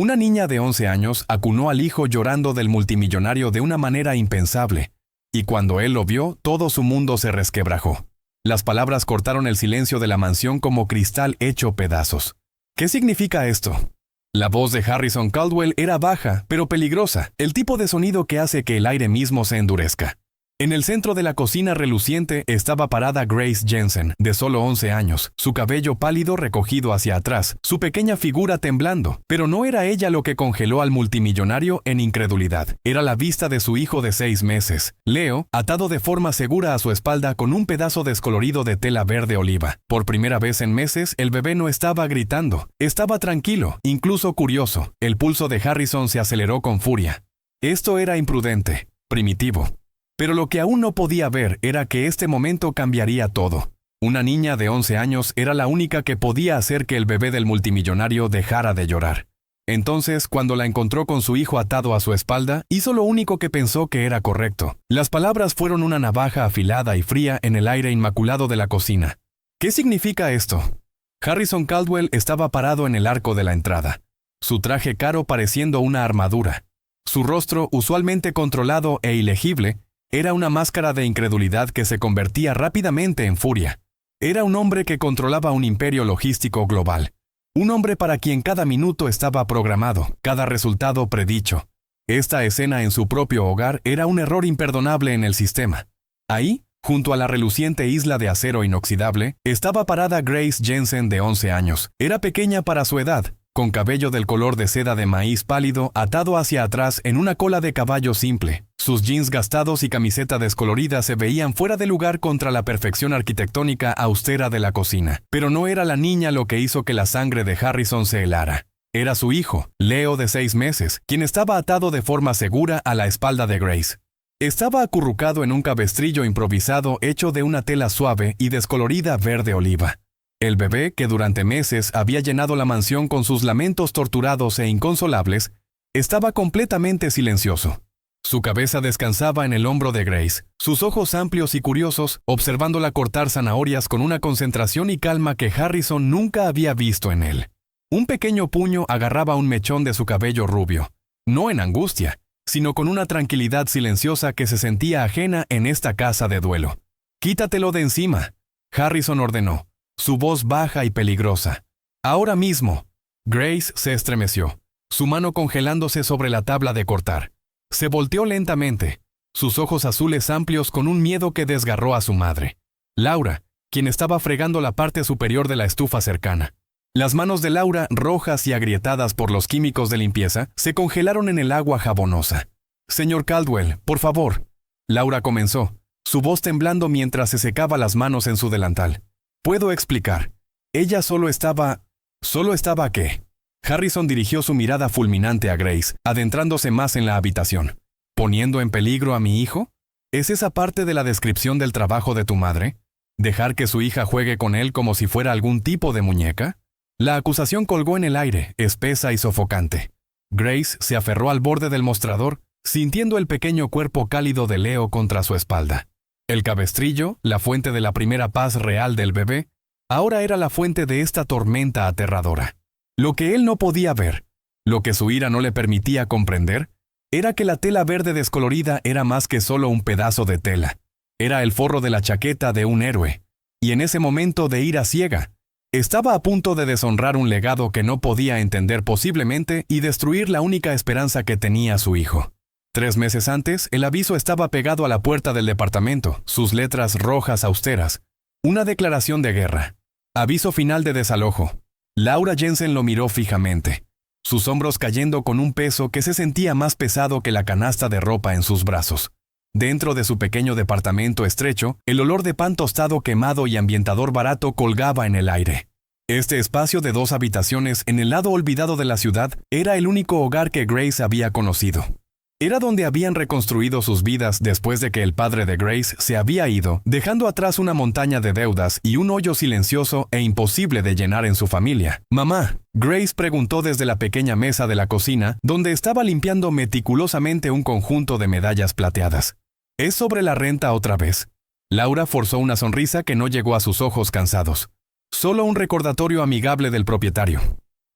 Una niña de 11 años acunó al hijo llorando del multimillonario de una manera impensable, y cuando él lo vio, todo su mundo se resquebrajó. Las palabras cortaron el silencio de la mansión como cristal hecho pedazos. ¿Qué significa esto? La voz de Harrison Caldwell era baja, pero peligrosa, el tipo de sonido que hace que el aire mismo se endurezca. En el centro de la cocina reluciente estaba parada Grace Jensen, de solo 11 años, su cabello pálido recogido hacia atrás, su pequeña figura temblando. Pero no era ella lo que congeló al multimillonario en incredulidad. Era la vista de su hijo de 6 meses, Leo, atado de forma segura a su espalda con un pedazo descolorido de tela verde oliva. Por primera vez en meses, el bebé no estaba gritando. Estaba tranquilo, incluso curioso. El pulso de Harrison se aceleró con furia. Esto era imprudente, primitivo. Pero lo que aún no podía ver era que este momento cambiaría todo. Una niña de 11 años era la única que podía hacer que el bebé del multimillonario dejara de llorar. Entonces, cuando la encontró con su hijo atado a su espalda, hizo lo único que pensó que era correcto. Las palabras fueron una navaja afilada y fría en el aire inmaculado de la cocina. ¿Qué significa esto? Harrison Caldwell estaba parado en el arco de la entrada, su traje caro pareciendo una armadura. Su rostro, usualmente controlado e ilegible, era una máscara de incredulidad que se convertía rápidamente en furia. Era un hombre que controlaba un imperio logístico global. Un hombre para quien cada minuto estaba programado, cada resultado predicho. Esta escena en su propio hogar era un error imperdonable en el sistema. Ahí, junto a la reluciente isla de acero inoxidable, estaba parada Grace Jensen de 11 años. Era pequeña para su edad, con cabello del color de seda de maíz pálido atado hacia atrás en una cola de caballo simple. Sus jeans gastados y camiseta descolorida se veían fuera de lugar contra la perfección arquitectónica austera de la cocina. Pero no era la niña lo que hizo que la sangre de Harrison se helara. Era su hijo, Leo de 6 meses, quien estaba atado de forma segura a la espalda de Grace. Estaba acurrucado en un cabestrillo improvisado hecho de una tela suave y descolorida verde oliva. El bebé, que durante meses había llenado la mansión con sus lamentos torturados e inconsolables, estaba completamente silencioso. Su cabeza descansaba en el hombro de Grace, sus ojos amplios y curiosos, observándola cortar zanahorias con una concentración y calma que Harrison nunca había visto en él. Un pequeño puño agarraba un mechón de su cabello rubio, no en angustia, sino con una tranquilidad silenciosa que se sentía ajena en esta casa de duelo. «Quítatelo de encima», Harrison ordenó, su voz baja y peligrosa. «Ahora mismo». Grace se estremeció, su mano congelándose sobre la tabla de cortar. Se volteó lentamente, sus ojos azules amplios con un miedo que desgarró a su madre, Laura, quien estaba fregando la parte superior de la estufa cercana. Las manos de Laura, rojas y agrietadas por los químicos de limpieza, se congelaron en el agua jabonosa. «Señor Caldwell, por favor». Laura comenzó, su voz temblando mientras se secaba las manos en su delantal. «Puedo explicar. Ella solo estaba... ¿qué?» Harrison dirigió su mirada fulminante a Grace, adentrándose más en la habitación. «¿Poniendo en peligro a mi hijo? ¿Es esa parte de la descripción del trabajo de tu madre? ¿Dejar que su hija juegue con él como si fuera algún tipo de muñeca?» La acusación colgó en el aire, espesa y sofocante. Grace se aferró al borde del mostrador, sintiendo el pequeño cuerpo cálido de Leo contra su espalda. El cabestrillo, la fuente de la primera paz real del bebé, ahora era la fuente de esta tormenta aterradora. Lo que él no podía ver, lo que su ira no le permitía comprender, era que la tela verde descolorida era más que solo un pedazo de tela. Era el forro de la chaqueta de un héroe, y en ese momento de ira ciega, estaba a punto de deshonrar un legado que no podía entender posiblemente y destruir la única esperanza que tenía su hijo. 3 meses antes, el aviso estaba pegado a la puerta del departamento, sus letras rojas austeras. Una declaración de guerra. Aviso final de desalojo. Laura Jensen lo miró fijamente, sus hombros cayendo con un peso que se sentía más pesado que la canasta de ropa en sus brazos. Dentro de su pequeño departamento estrecho, el olor de pan tostado quemado y ambientador barato colgaba en el aire. Este espacio de 2 habitaciones en el lado olvidado de la ciudad era el único hogar que Grace había conocido. Era donde habían reconstruido sus vidas después de que el padre de Grace se había ido, dejando atrás una montaña de deudas y un hoyo silencioso e imposible de llenar en su familia. «Mamá», Grace preguntó desde la pequeña mesa de la cocina, donde estaba limpiando meticulosamente un conjunto de medallas plateadas. «¿Es sobre la renta otra vez?» Laura forzó una sonrisa que no llegó a sus ojos cansados. «Solo un recordatorio amigable del propietario.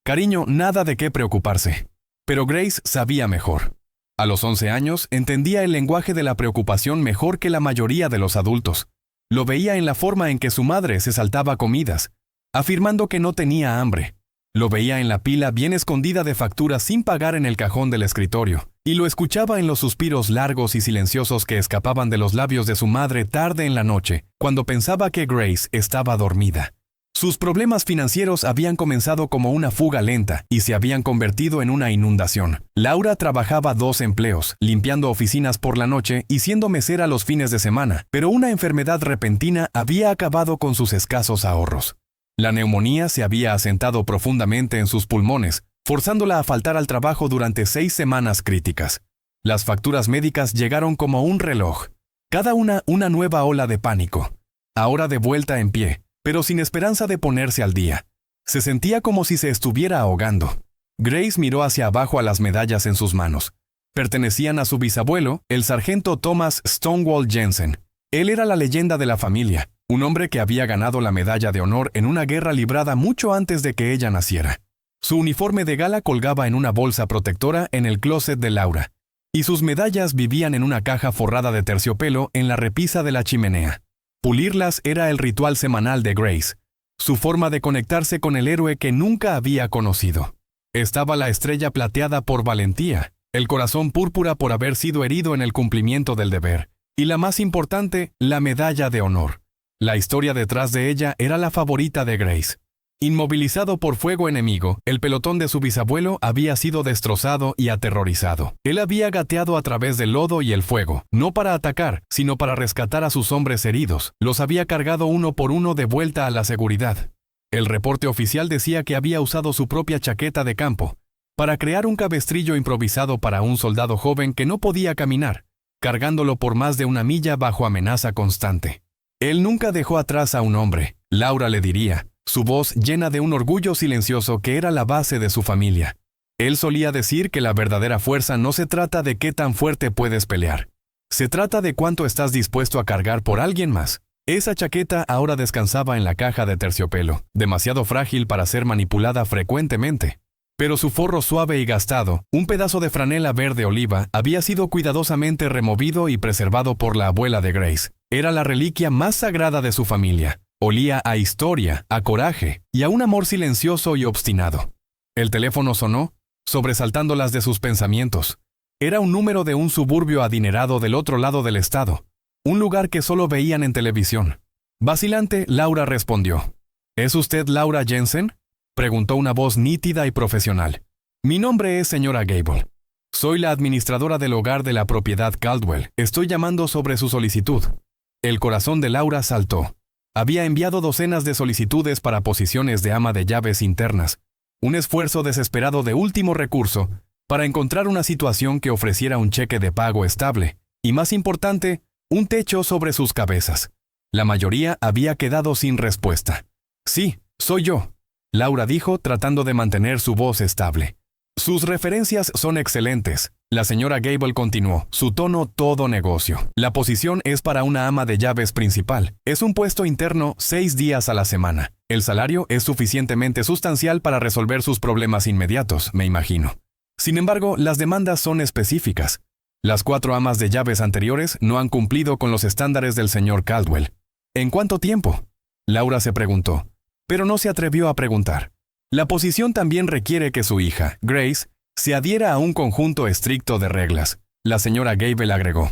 Cariño, nada de qué preocuparse». Pero Grace sabía mejor. A los 11 años, entendía el lenguaje de la preocupación mejor que la mayoría de los adultos. Lo veía en la forma en que su madre se saltaba comidas, afirmando que no tenía hambre. Lo veía en la pila bien escondida de facturas sin pagar en el cajón del escritorio, y lo escuchaba en los suspiros largos y silenciosos que escapaban de los labios de su madre tarde en la noche, cuando pensaba que Grace estaba dormida. Sus problemas financieros habían comenzado como una fuga lenta y se habían convertido en una inundación. Laura trabajaba 2 empleos, limpiando oficinas por la noche y siendo mesera los fines de semana, pero una enfermedad repentina había acabado con sus escasos ahorros. La neumonía se había asentado profundamente en sus pulmones, forzándola a faltar al trabajo durante 6 semanas críticas. Las facturas médicas llegaron como un reloj, cada una nueva ola de pánico. Ahora de vuelta en pie, pero sin esperanza de ponerse al día. Se sentía como si se estuviera ahogando. Grace miró hacia abajo a las medallas en sus manos. Pertenecían a su bisabuelo, el sargento Thomas Stonewall Jensen. Él era la leyenda de la familia, un hombre que había ganado la medalla de honor en una guerra librada mucho antes de que ella naciera. Su uniforme de gala colgaba en una bolsa protectora en el closet de Laura, y sus medallas vivían en una caja forrada de terciopelo en la repisa de la chimenea. Pulirlas era el ritual semanal de Grace, su forma de conectarse con el héroe que nunca había conocido. Estaba la estrella plateada por valentía, el corazón púrpura por haber sido herido en el cumplimiento del deber, y la más importante, la medalla de honor. La historia detrás de ella era la favorita de Grace. Inmovilizado por fuego enemigo, el pelotón de su bisabuelo había sido destrozado y aterrorizado. Él había gateado a través del lodo y el fuego, no para atacar, sino para rescatar a sus hombres heridos. Los había cargado uno por uno de vuelta a la seguridad. El reporte oficial decía que había usado su propia chaqueta de campo para crear un cabestrillo improvisado para un soldado joven que no podía caminar, cargándolo por más de 1 milla bajo amenaza constante. Él nunca dejó atrás a un hombre, Laura le diría, su voz llena de un orgullo silencioso que era la base de su familia. Él solía decir que la verdadera fuerza no se trata de qué tan fuerte puedes pelear. Se trata de cuánto estás dispuesto a cargar por alguien más. Esa chaqueta ahora descansaba en la caja de terciopelo, demasiado frágil para ser manipulada frecuentemente. Pero su forro suave y gastado, un pedazo de franela verde oliva, había sido cuidadosamente removido y preservado por la abuela de Grace. Era la reliquia más sagrada de su familia. Olía a historia, a coraje y a un amor silencioso y obstinado. El teléfono sonó, sobresaltándolas de sus pensamientos. Era un número de un suburbio adinerado del otro lado del estado, un lugar que solo veían en televisión. Vacilante, Laura respondió. ¿Es usted Laura Jensen?, preguntó una voz nítida y profesional. Mi nombre es señora Gable. Soy la administradora del hogar de la propiedad Caldwell. Estoy llamando sobre su solicitud. El corazón de Laura saltó. Había enviado docenas de solicitudes para posiciones de ama de llaves internas, un esfuerzo desesperado de último recurso para encontrar una situación que ofreciera un cheque de pago estable y, más importante, un techo sobre sus cabezas. La mayoría había quedado sin respuesta. Sí, soy yo, Laura dijo tratando de mantener su voz estable. Sus referencias son excelentes. La señora Gable continuó, su tono todo negocio. La posición es para una ama de llaves principal. Es un puesto interno 6 días a la semana. El salario es suficientemente sustancial para resolver sus problemas inmediatos, me imagino. Sin embargo, las demandas son específicas. Las 4 amas de llaves anteriores no han cumplido con los estándares del señor Caldwell. ¿En cuánto tiempo?, Laura se preguntó, pero no se atrevió a preguntar. La posición también requiere que su hija, Grace, se adhiera a un conjunto estricto de reglas. La señora Gable agregó.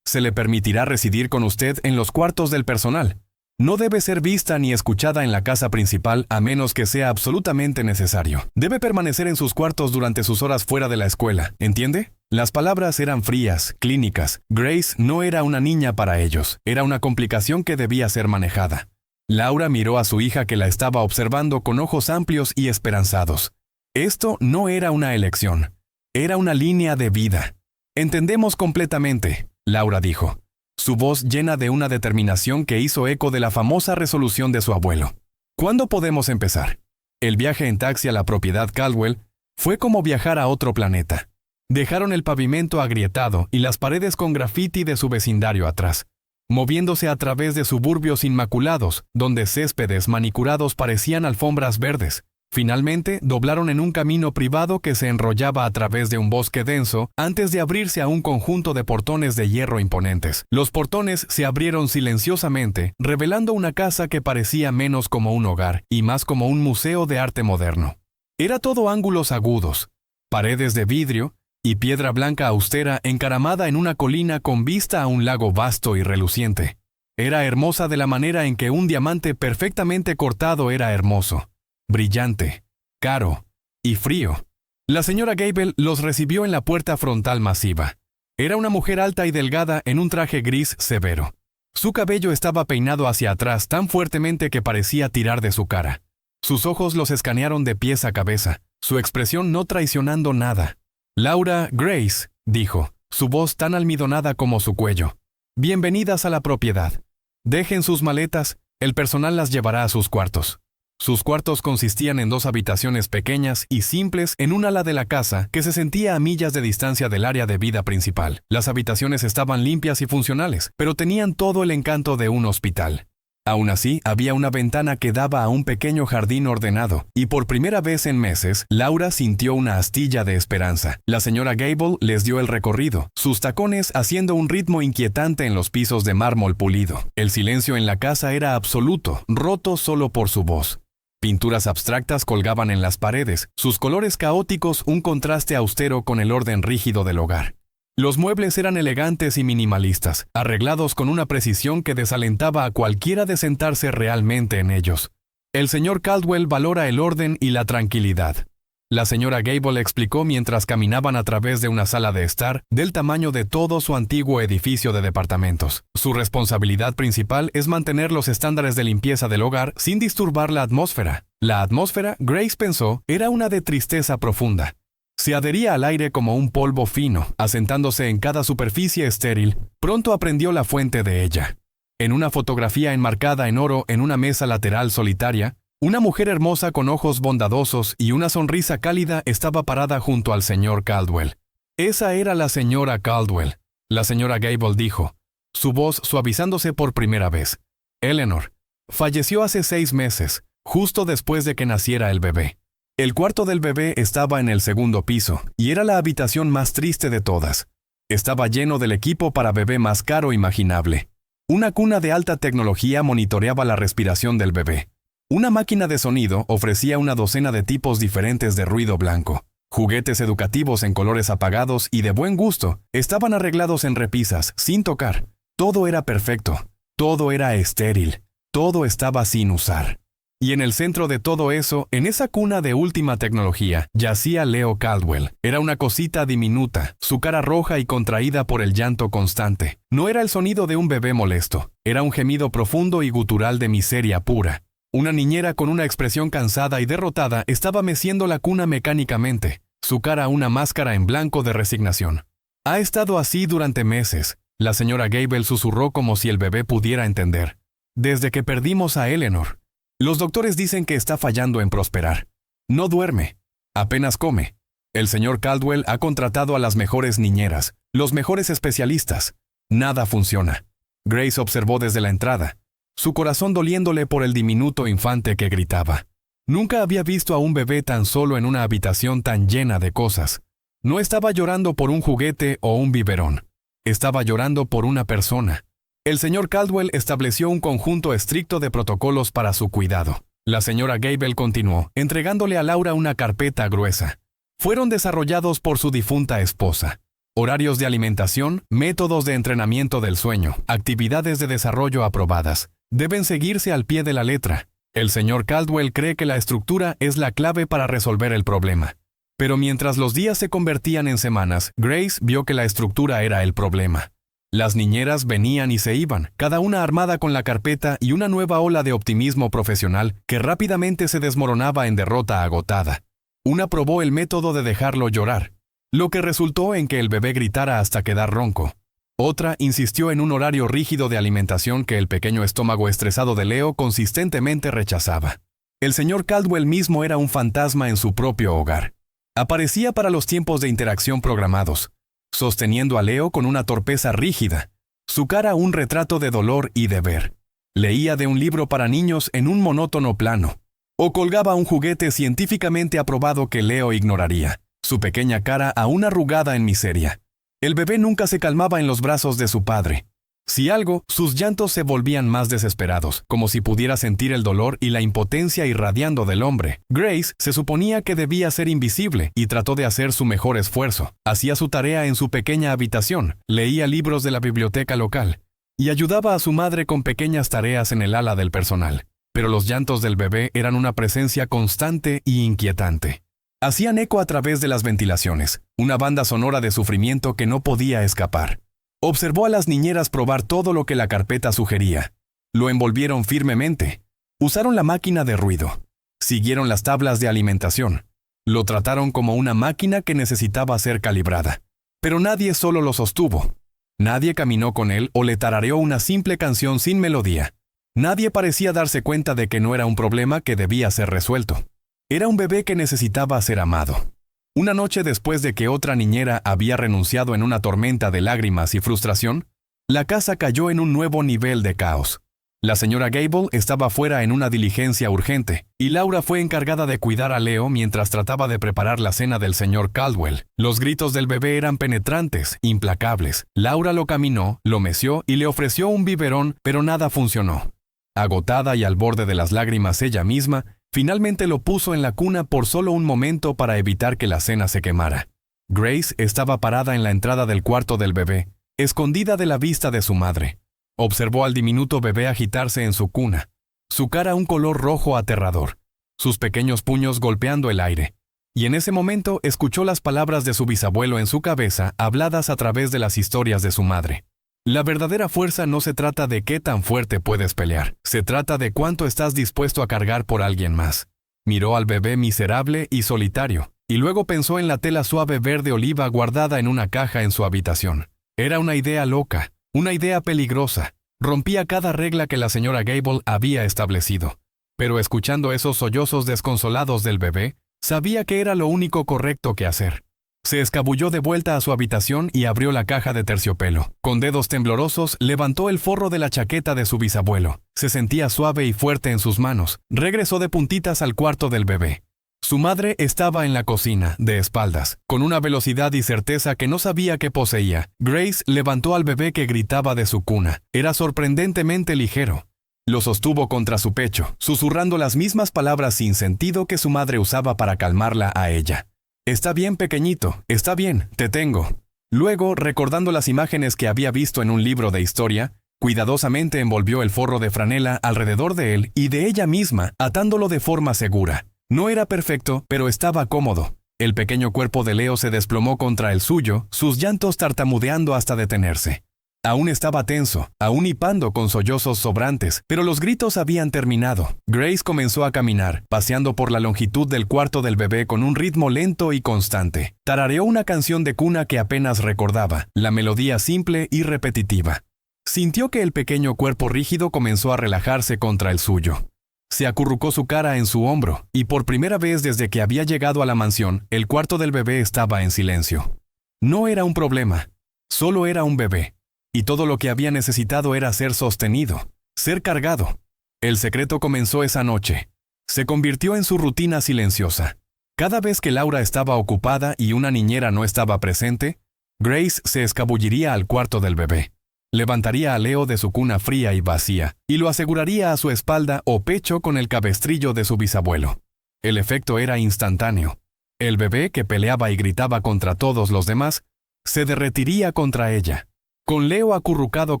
Se le permitirá residir con usted en los cuartos del personal. No debe ser vista ni escuchada en la casa principal a menos que sea absolutamente necesario. Debe permanecer en sus cuartos durante sus horas fuera de la escuela, ¿entiende? Las palabras eran frías, clínicas. Grace no era una niña para ellos. Era una complicación que debía ser manejada. Laura miró a su hija que la estaba observando con ojos amplios y esperanzados. Esto no era una elección. Era una línea de vida. Entendemos completamente, Laura dijo, su voz llena de una determinación que hizo eco de la famosa resolución de su abuelo. ¿Cuándo podemos empezar? El viaje en taxi a la propiedad Caldwell fue como viajar a otro planeta. Dejaron el pavimento agrietado y las paredes con grafiti de su vecindario atrás, moviéndose a través de suburbios inmaculados, donde céspedes manicurados parecían alfombras verdes. Finalmente, doblaron en un camino privado que se enrollaba a través de un bosque denso antes de abrirse a un conjunto de portones de hierro imponentes. Los portones se abrieron silenciosamente, revelando una casa que parecía menos como un hogar y más como un museo de arte moderno. Era todo ángulos agudos, paredes de vidrio y piedra blanca austera encaramada en una colina con vista a un lago vasto y reluciente. Era hermosa de la manera en que un diamante perfectamente cortado era hermoso. Brillante, caro y frío. La señora Gable los recibió en la puerta frontal masiva. Era una mujer alta y delgada en un traje gris severo. Su cabello estaba peinado hacia atrás tan fuertemente que parecía tirar de su cara. Sus ojos los escanearon de pies a cabeza, su expresión no traicionando nada. «Laura Grace», dijo, su voz tan almidonada como su cuello. «Bienvenidas a la propiedad. Dejen sus maletas, el personal las llevará a sus cuartos». Sus cuartos consistían en 2 habitaciones pequeñas y simples en un ala de la casa que se sentía a millas de distancia del área de vida principal. Las habitaciones estaban limpias y funcionales, pero tenían todo el encanto de un hospital. Aún así, había una ventana que daba a un pequeño jardín ordenado, y por primera vez en meses, Laura sintió una astilla de esperanza. La señora Gable les dio el recorrido, sus tacones haciendo un ritmo inquietante en los pisos de mármol pulido. El silencio en la casa era absoluto, roto solo por su voz. Pinturas abstractas colgaban en las paredes, sus colores caóticos un contraste austero con el orden rígido del hogar. Los muebles eran elegantes y minimalistas, arreglados con una precisión que desalentaba a cualquiera de sentarse realmente en ellos. El señor Caldwell valora el orden y la tranquilidad. La señora Gable explicó mientras caminaban a través de una sala de estar del tamaño de todo su antiguo edificio de departamentos. Su responsabilidad principal es mantener los estándares de limpieza del hogar sin disturbar la atmósfera. La atmósfera, Grace pensó, era una de tristeza profunda. Se adhería al aire como un polvo fino, asentándose en cada superficie estéril. Pronto aprendió la fuente de ella. En una fotografía enmarcada en oro en una mesa lateral solitaria, una mujer hermosa con ojos bondadosos y una sonrisa cálida estaba parada junto al señor Caldwell. Esa era la señora Caldwell. La señora Gable dijo, su voz suavizándose por primera vez. Eleanor falleció hace 6 meses, justo después de que naciera el bebé. El cuarto del bebé estaba en el 2º piso, y era la habitación más triste de todas. Estaba lleno del equipo para bebé más caro imaginable. Una cuna de alta tecnología monitoreaba la respiración del bebé. Una máquina de sonido ofrecía una docena de tipos diferentes de ruido blanco. Juguetes educativos en colores apagados y de buen gusto estaban arreglados en repisas, sin tocar. Todo era perfecto. Todo era estéril. Todo estaba sin usar. Y en el centro de todo eso, en esa cuna de última tecnología, yacía Leo Caldwell. Era una cosita diminuta, su cara roja y contraída por el llanto constante. No era el sonido de un bebé molesto. Era un gemido profundo y gutural de miseria pura. Una niñera con una expresión cansada y derrotada estaba meciendo la cuna mecánicamente, su cara una máscara en blanco de resignación. Ha estado así durante meses, la señora Gable susurró como si el bebé pudiera entender. Desde que perdimos a Eleanor. Los doctores dicen que está fallando en prosperar. No duerme, apenas come. El señor Caldwell ha contratado a las mejores niñeras, los mejores especialistas. Nada funciona. Grace observó desde la entrada, su corazón doliéndole por el diminuto infante que gritaba. Nunca había visto a un bebé tan solo en una habitación tan llena de cosas. No estaba llorando por un juguete o un biberón. Estaba llorando por una persona. El señor Caldwell estableció un conjunto estricto de protocolos para su cuidado. La señora Gable continuó, entregándole a Laura una carpeta gruesa. Fueron desarrollados por su difunta esposa. Horarios de alimentación, métodos de entrenamiento del sueño, actividades de desarrollo aprobadas. Deben seguirse al pie de la letra. El señor Caldwell cree que la estructura es la clave para resolver el problema. Pero mientras los días se convertían en semanas, Grace vio que la estructura era el problema. Las niñeras venían y se iban, cada una armada con la carpeta y una nueva ola de optimismo profesional que rápidamente se desmoronaba en derrota agotada. Una probó el método de dejarlo llorar, lo que resultó en que el bebé gritara hasta quedar ronco. Otra insistió en un horario rígido de alimentación que el pequeño estómago estresado de Leo consistentemente rechazaba. El señor Caldwell mismo era un fantasma en su propio hogar. Aparecía para los tiempos de interacción programados, sosteniendo a Leo con una torpeza rígida, su cara un retrato de dolor y deber. Leía de un libro para niños en un monótono plano. o colgaba un juguete científicamente aprobado que Leo ignoraría, su pequeña cara aún arrugada en miseria. El bebé nunca se calmaba en los brazos de su padre. Si algo, sus llantos se volvían más desesperados, como si pudiera sentir el dolor y la impotencia irradiando del hombre. Grace se suponía que debía ser invisible y trató de hacer su mejor esfuerzo. Hacía su tarea en su pequeña habitación, leía libros de la biblioteca local y ayudaba a su madre con pequeñas tareas en el ala del personal. Pero los llantos del bebé eran una presencia constante y inquietante. Hacían eco a través de las ventilaciones, una banda sonora de sufrimiento que no podía escapar. Observó a las niñeras probar todo lo que la carpeta sugería. Lo envolvieron firmemente. Usaron la máquina de ruido. Siguieron las tablas de alimentación. Lo trataron como una máquina que necesitaba ser calibrada. Pero nadie solo lo sostuvo. Nadie caminó con él o le tarareó una simple canción sin melodía. Nadie parecía darse cuenta de que no era un problema que debía ser resuelto. Era un bebé que necesitaba ser amado. Una noche después de que otra niñera había renunciado en una tormenta de lágrimas y frustración, la casa cayó en un nuevo nivel de caos. La señora Gable estaba fuera en una diligencia urgente, y Laura fue encargada de cuidar a Leo mientras trataba de preparar la cena del señor Caldwell. Los gritos del bebé eran penetrantes, implacables. Laura lo caminó, lo meció y le ofreció un biberón, pero nada funcionó. Agotada y al borde de las lágrimas ella misma, finalmente lo puso en la cuna por solo un momento para evitar que la cena se quemara. Grace estaba parada en la entrada del cuarto del bebé, escondida de la vista de su madre. Observó al diminuto bebé agitarse en su cuna, su cara un color rojo aterrador, sus pequeños puños golpeando el aire. Y en ese momento escuchó las palabras de su bisabuelo en su cabeza, habladas a través de las historias de su madre. La verdadera fuerza no se trata de qué tan fuerte puedes pelear, se trata de cuánto estás dispuesto a cargar por alguien más. Miró al bebé miserable y solitario, y luego pensó en la tela suave verde oliva guardada en una caja en su habitación. Era una idea loca, una idea peligrosa. Rompía cada regla que la señora Gable había establecido. Pero escuchando esos sollozos desconsolados del bebé, sabía que era lo único correcto que hacer. Se escabulló de vuelta a su habitación y abrió la caja de terciopelo. Con dedos temblorosos, levantó el forro de la chaqueta de su bisabuelo. Se sentía suave y fuerte en sus manos. Regresó de puntitas al cuarto del bebé. Su madre estaba en la cocina, de espaldas, con una velocidad y certeza que no sabía que poseía. Grace levantó al bebé que gritaba de su cuna. Era sorprendentemente ligero. Lo sostuvo contra su pecho, susurrando las mismas palabras sin sentido que su madre usaba para calmarla a ella. «Está bien, pequeñito, está bien, te tengo». Luego, recordando las imágenes que había visto en un libro de historia, cuidadosamente envolvió el forro de franela alrededor de él y de ella misma, atándolo de forma segura. No era perfecto, pero estaba cómodo. El pequeño cuerpo de Leo se desplomó contra el suyo, sus llantos tartamudeando hasta detenerse. Aún estaba tenso, aún hipando con sollozos sobrantes, pero los gritos habían terminado. Grace comenzó a caminar, paseando por la longitud del cuarto del bebé con un ritmo lento y constante. Tarareó una canción de cuna que apenas recordaba, la melodía simple y repetitiva. Sintió que el pequeño cuerpo rígido comenzó a relajarse contra el suyo. Se acurrucó su cara en su hombro, y por primera vez desde que había llegado a la mansión, el cuarto del bebé estaba en silencio. No era un problema, solo era un bebé. Y todo lo que había necesitado era ser sostenido, ser cargado. El secreto comenzó esa noche. Se convirtió en su rutina silenciosa. Cada vez que Laura estaba ocupada y una niñera no estaba presente, Grace se escabulliría al cuarto del bebé. Levantaría a Leo de su cuna fría y vacía, y lo aseguraría a su espalda o pecho con el cabestrillo de su bisabuelo. El efecto era instantáneo. El bebé, que peleaba y gritaba contra todos los demás, se derretiría contra ella. Con Leo acurrucado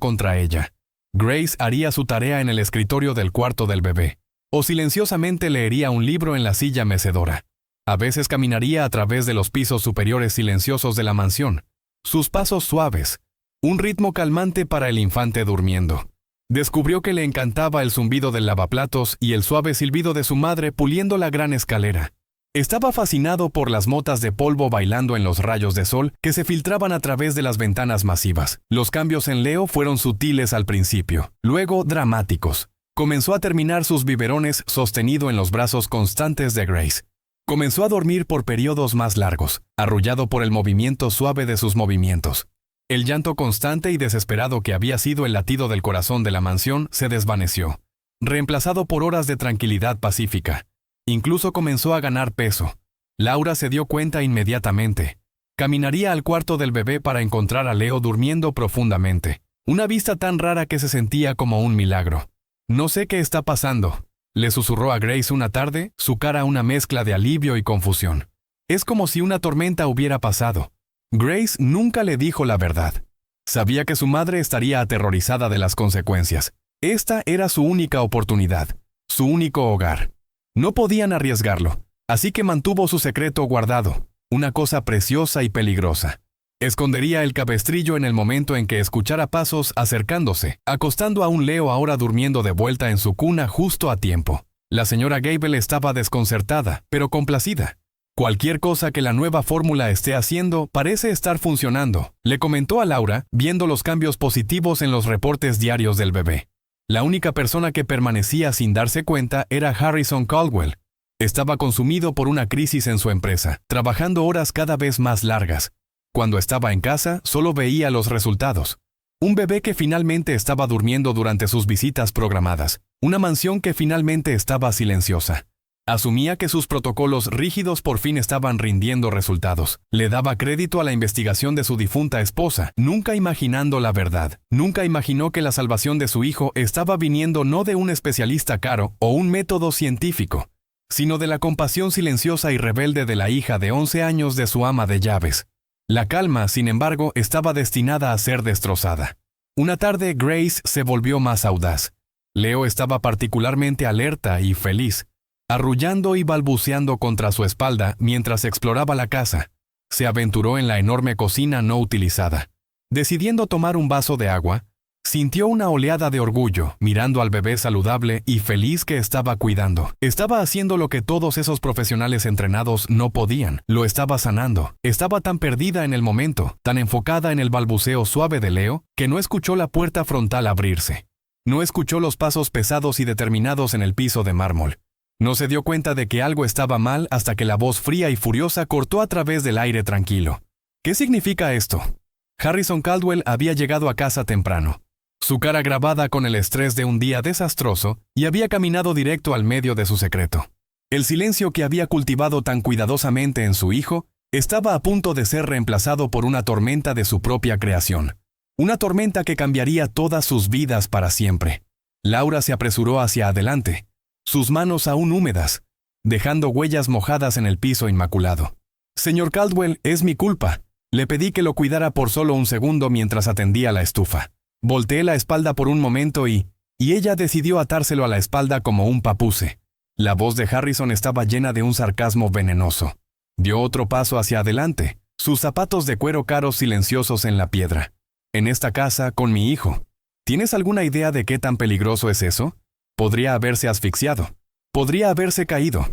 contra ella, Grace haría su tarea en el escritorio del cuarto del bebé, o silenciosamente leería un libro en la silla mecedora. A veces caminaría a través de los pisos superiores silenciosos de la mansión, sus pasos suaves, un ritmo calmante para el infante durmiendo. Descubrió que le encantaba el zumbido del lavaplatos y el suave silbido de su madre puliendo la gran escalera. Estaba fascinado por las motas de polvo bailando en los rayos de sol que se filtraban a través de las ventanas masivas. Los cambios en Leo fueron sutiles al principio, luego dramáticos. Comenzó a terminar sus biberones sostenido en los brazos constantes de Grace. Comenzó a dormir por periodos más largos, arrullado por el movimiento suave de sus movimientos. El llanto constante y desesperado que había sido el latido del corazón de la mansión se desvaneció, reemplazado por horas de tranquilidad pacífica. Incluso comenzó a ganar peso. Laura se dio cuenta inmediatamente. Caminaría al cuarto del bebé para encontrar a Leo durmiendo profundamente. Una vista tan rara que se sentía como un milagro. «No sé qué está pasando», le susurró a Grace una tarde, su cara una mezcla de alivio y confusión. Es como si una tormenta hubiera pasado. Grace nunca le dijo la verdad. Sabía que su madre estaría aterrorizada de las consecuencias. Esta era su única oportunidad, su único hogar. No podían arriesgarlo, así que mantuvo su secreto guardado, una cosa preciosa y peligrosa. Escondería el cabestrillo en el momento en que escuchara pasos acercándose, acostando a un Leo ahora durmiendo de vuelta en su cuna justo a tiempo. La señora Gable estaba desconcertada, pero complacida. Cualquier cosa que la nueva fórmula esté haciendo parece estar funcionando, le comentó a Laura, viendo los cambios positivos en los reportes diarios del bebé. La única persona que permanecía sin darse cuenta era Harrison Caldwell. Estaba consumido por una crisis en su empresa, trabajando horas cada vez más largas. Cuando estaba en casa, solo veía los resultados. Un bebé que finalmente estaba durmiendo durante sus visitas programadas. Una mansión que finalmente estaba silenciosa. Asumía que sus protocolos rígidos por fin estaban rindiendo resultados. Le daba crédito a la investigación de su difunta esposa, nunca imaginando la verdad. Nunca imaginó que la salvación de su hijo estaba viniendo no de un especialista caro o un método científico, sino de la compasión silenciosa y rebelde de la hija de 11 años de su ama de llaves. La calma, sin embargo, estaba destinada a ser destrozada. Una tarde, Grace se volvió más audaz. Leo estaba particularmente alerta y feliz, arrullando y balbuceando contra su espalda mientras exploraba la casa. Se aventuró en la enorme cocina no utilizada. Decidiendo tomar un vaso de agua, sintió una oleada de orgullo, mirando al bebé saludable y feliz que estaba cuidando. Estaba haciendo lo que todos esos profesionales entrenados no podían. Lo estaba sanando. Estaba tan perdida en el momento, tan enfocada en el balbuceo suave de Leo, que no escuchó la puerta frontal abrirse. No escuchó los pasos pesados y determinados en el piso de mármol. No se dio cuenta de que algo estaba mal hasta que la voz fría y furiosa cortó a través del aire tranquilo. ¿Qué significa esto? Harrison Caldwell había llegado a casa temprano, su cara grabada con el estrés de un día desastroso, y había caminado directo al medio de su secreto. El silencio que había cultivado tan cuidadosamente en su hijo estaba a punto de ser reemplazado por una tormenta de su propia creación. Una tormenta que cambiaría todas sus vidas para siempre. Laura se apresuró hacia adelante, sus manos aún húmedas, dejando huellas mojadas en el piso inmaculado. «Señor Caldwell, es mi culpa. Le pedí que lo cuidara por solo un segundo mientras atendía la estufa. Volteé la espalda por un momento y ella decidió atárselo a la espalda como un papuce». La voz de Harrison estaba llena de un sarcasmo venenoso. Dio otro paso hacia adelante, sus zapatos de cuero caros silenciosos en la piedra. «En esta casa, con mi hijo. ¿Tienes alguna idea de qué tan peligroso es eso? Podría haberse asfixiado. Podría haberse caído».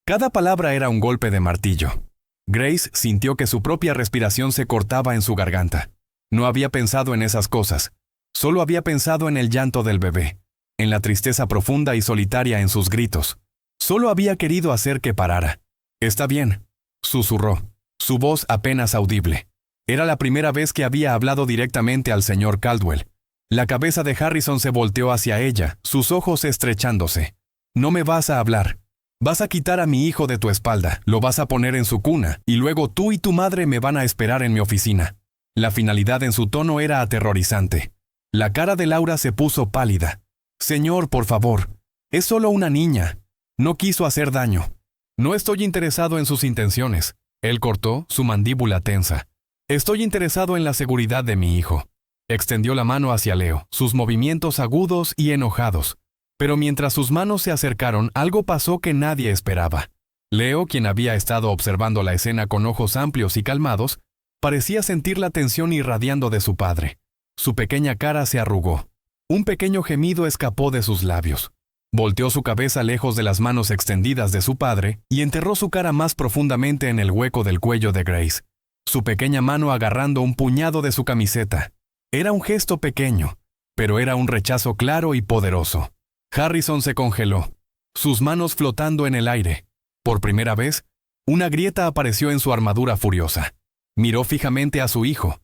Cada palabra era un golpe de martillo. Grace sintió que su propia respiración se cortaba en su garganta. No había pensado en esas cosas. Solo había pensado en el llanto del bebé, en la tristeza profunda y solitaria en sus gritos. Solo había querido hacer que parara. «Está bien», susurró, su voz apenas audible. Era la primera vez que había hablado directamente al señor Caldwell. La cabeza de Harrison se volteó hacia ella, sus ojos estrechándose. «No me vas a hablar. Vas a quitar a mi hijo de tu espalda, lo vas a poner en su cuna, y luego tú y tu madre me van a esperar en mi oficina». La finalidad en su tono era aterrorizante. La cara de Laura se puso pálida. «Señor, por favor. Es solo una niña. No quiso hacer daño. No estoy interesado en sus intenciones». Él cortó, su mandíbula tensa. «Estoy interesado en la seguridad de mi hijo». Extendió la mano hacia Leo, sus movimientos agudos y enojados. Pero mientras sus manos se acercaron, algo pasó que nadie esperaba. Leo, quien había estado observando la escena con ojos amplios y calmados, parecía sentir la tensión irradiando de su padre. Su pequeña cara se arrugó. Un pequeño gemido escapó de sus labios. Volteó su cabeza lejos de las manos extendidas de su padre y enterró su cara más profundamente en el hueco del cuello de Grace, su pequeña mano agarrando un puñado de su camiseta. Era un gesto pequeño, pero era un rechazo claro y poderoso. Harrison se congeló, sus manos flotando en el aire. Por primera vez, una grieta apareció en su armadura furiosa. Miró fijamente a su hijo,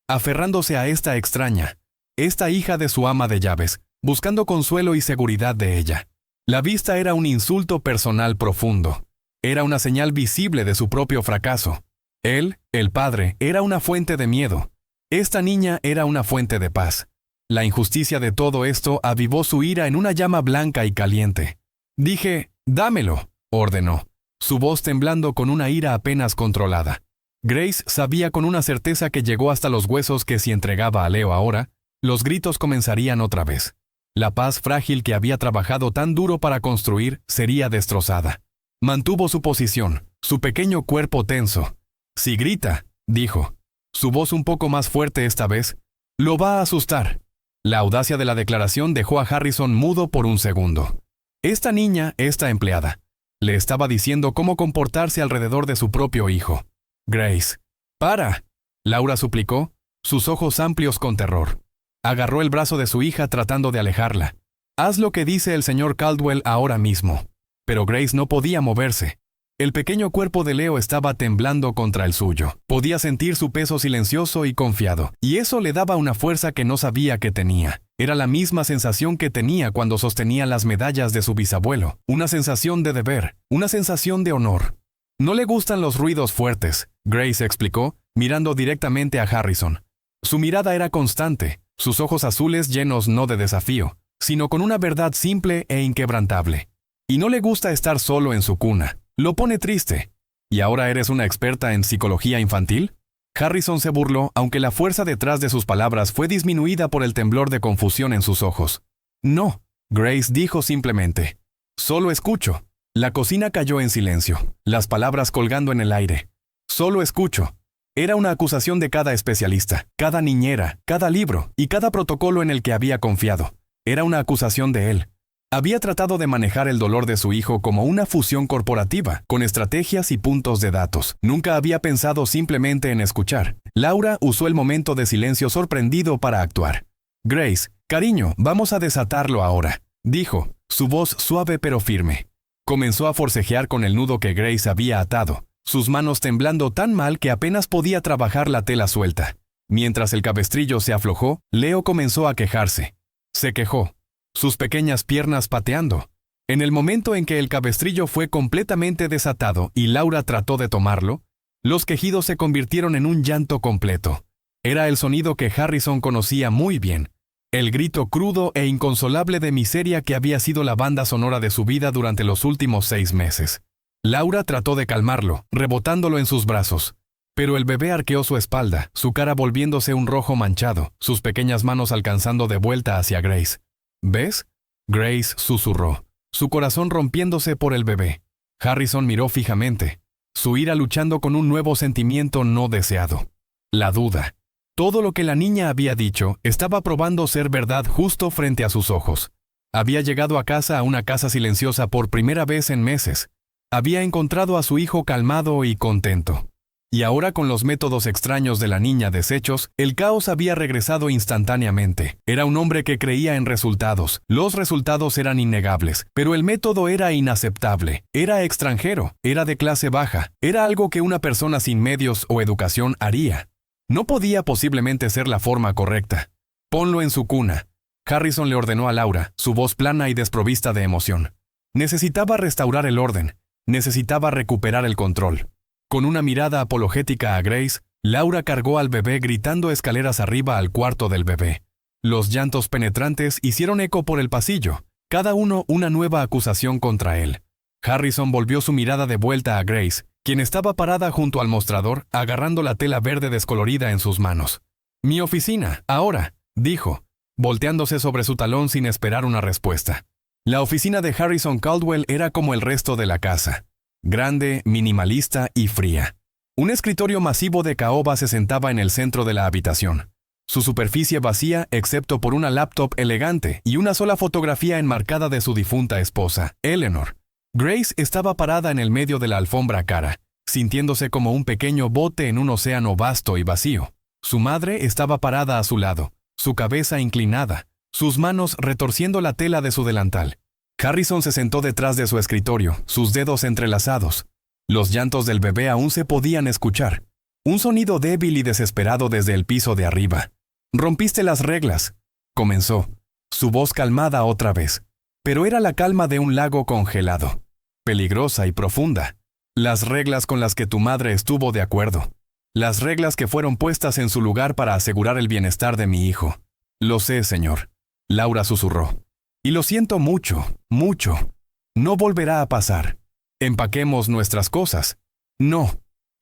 aferrándose a esta extraña, esta hija de su ama de llaves, buscando consuelo y seguridad de ella. La vista era un insulto personal profundo. Era una señal visible de su propio fracaso. Él, el padre, era una fuente de miedo. Esta niña era una fuente de paz. La injusticia de todo esto avivó su ira en una llama blanca y caliente. Dije, «Dámelo», ordenó, su voz temblando con una ira apenas controlada. Grace sabía con una certeza que llegó hasta los huesos que si entregaba a Leo ahora, los gritos comenzarían otra vez. La paz frágil que había trabajado tan duro para construir sería destrozada. Mantuvo su posición, su pequeño cuerpo tenso. «Si grita», dijo, su voz un poco más fuerte esta vez, «lo va a asustar». La audacia de la declaración dejó a Harrison mudo por un segundo. Esta niña, esta empleada, le estaba diciendo cómo comportarse alrededor de su propio hijo. «Grace, para», Laura suplicó, sus ojos amplios con terror. Agarró el brazo de su hija tratando de alejarla. «Haz lo que dice el señor Caldwell ahora mismo». Pero Grace no podía moverse. El pequeño cuerpo de Leo estaba temblando contra el suyo. Podía sentir su peso silencioso y confiado, y eso le daba una fuerza que no sabía que tenía. Era la misma sensación que tenía cuando sostenía las medallas de su bisabuelo. Una sensación de deber, una sensación de honor. «No le gustan los ruidos fuertes», Grace explicó, mirando directamente a Harrison. Su mirada era constante, sus ojos azules llenos no de desafío, sino con una verdad simple e inquebrantable. «Y no le gusta estar solo en su cuna. Lo pone triste. ¿Y ahora eres una experta en psicología infantil?» Harrison se burló, aunque la fuerza detrás de sus palabras fue disminuida por el temblor de confusión en sus ojos. «No», Grace dijo simplemente. «Solo escucho». La cocina cayó en silencio, las palabras colgando en el aire. «Solo escucho». Era una acusación de cada especialista, cada niñera, cada libro y cada protocolo en el que había confiado. Era una acusación de él. Había tratado de manejar el dolor de su hijo como una fusión corporativa, con estrategias y puntos de datos. Nunca había pensado simplemente en escuchar. Laura usó el momento de silencio sorprendido para actuar. «Grace, cariño, vamos a desatarlo ahora», dijo, su voz suave pero firme. Comenzó a forcejear con el nudo que Grace había atado, sus manos temblando tan mal que apenas podía trabajar la tela suelta. Mientras el cabestrillo se aflojó, Leo comenzó a quejarse. Se quejó, sus pequeñas piernas pateando. En el momento en que el cabestrillo fue completamente desatado y Laura trató de tomarlo, los quejidos se convirtieron en un llanto completo. Era el sonido que Harrison conocía muy bien, el grito crudo e inconsolable de miseria que había sido la banda sonora de su vida durante los últimos 6 meses. Laura trató de calmarlo, rebotándolo en sus brazos. Pero el bebé arqueó su espalda, su cara volviéndose un rojo manchado, sus pequeñas manos alcanzando de vuelta hacia Grace. «¿Ves?», Grace susurró, su corazón rompiéndose por el bebé. Harrison miró fijamente, su ira luchando con un nuevo sentimiento no deseado. La duda. Todo lo que la niña había dicho estaba probando ser verdad justo frente a sus ojos. Había llegado a una casa silenciosa por primera vez en meses. Había encontrado a su hijo calmado y contento. Y ahora, con los métodos extraños de la niña deshechos, el caos había regresado instantáneamente. Era un hombre que creía en resultados. Los resultados eran innegables, pero el método era inaceptable. Era extranjero, era de clase baja, era algo que una persona sin medios o educación haría. No podía posiblemente ser la forma correcta. «Ponlo en su cuna», Harrison le ordenó a Laura, su voz plana y desprovista de emoción. Necesitaba restaurar el orden, necesitaba recuperar el control. Con una mirada apologética a Grace, Laura cargó al bebé gritando escaleras arriba al cuarto del bebé. Los llantos penetrantes hicieron eco por el pasillo, cada uno una nueva acusación contra él. Harrison volvió su mirada de vuelta a Grace, quien estaba parada junto al mostrador, agarrando la tela verde descolorida en sus manos. «Mi oficina, ahora», dijo, volteándose sobre su talón sin esperar una respuesta. La oficina de Harrison Caldwell era como el resto de la casa. Grande, minimalista y fría. Un escritorio masivo de caoba se sentaba en el centro de la habitación. Su superficie vacía excepto por una laptop elegante y una sola fotografía enmarcada de su difunta esposa, Eleanor. Grace estaba parada en el medio de la alfombra cara, sintiéndose como un pequeño bote en un océano vasto y vacío. Su madre estaba parada a su lado, su cabeza inclinada, sus manos retorciendo la tela de su delantal. Harrison se sentó detrás de su escritorio, sus dedos entrelazados. Los llantos del bebé aún se podían escuchar. Un sonido débil y desesperado desde el piso de arriba. «Rompiste las reglas», comenzó, su voz calmada otra vez. pero era la calma de un lago congelado, peligrosa y profunda. Las reglas con las que tu madre estuvo de acuerdo. Las reglas que fueron puestas en su lugar para asegurar el bienestar de mi hijo. Lo sé, señor. Laura susurró. Y lo siento mucho, mucho. No volverá a pasar. Empaquemos nuestras cosas. No,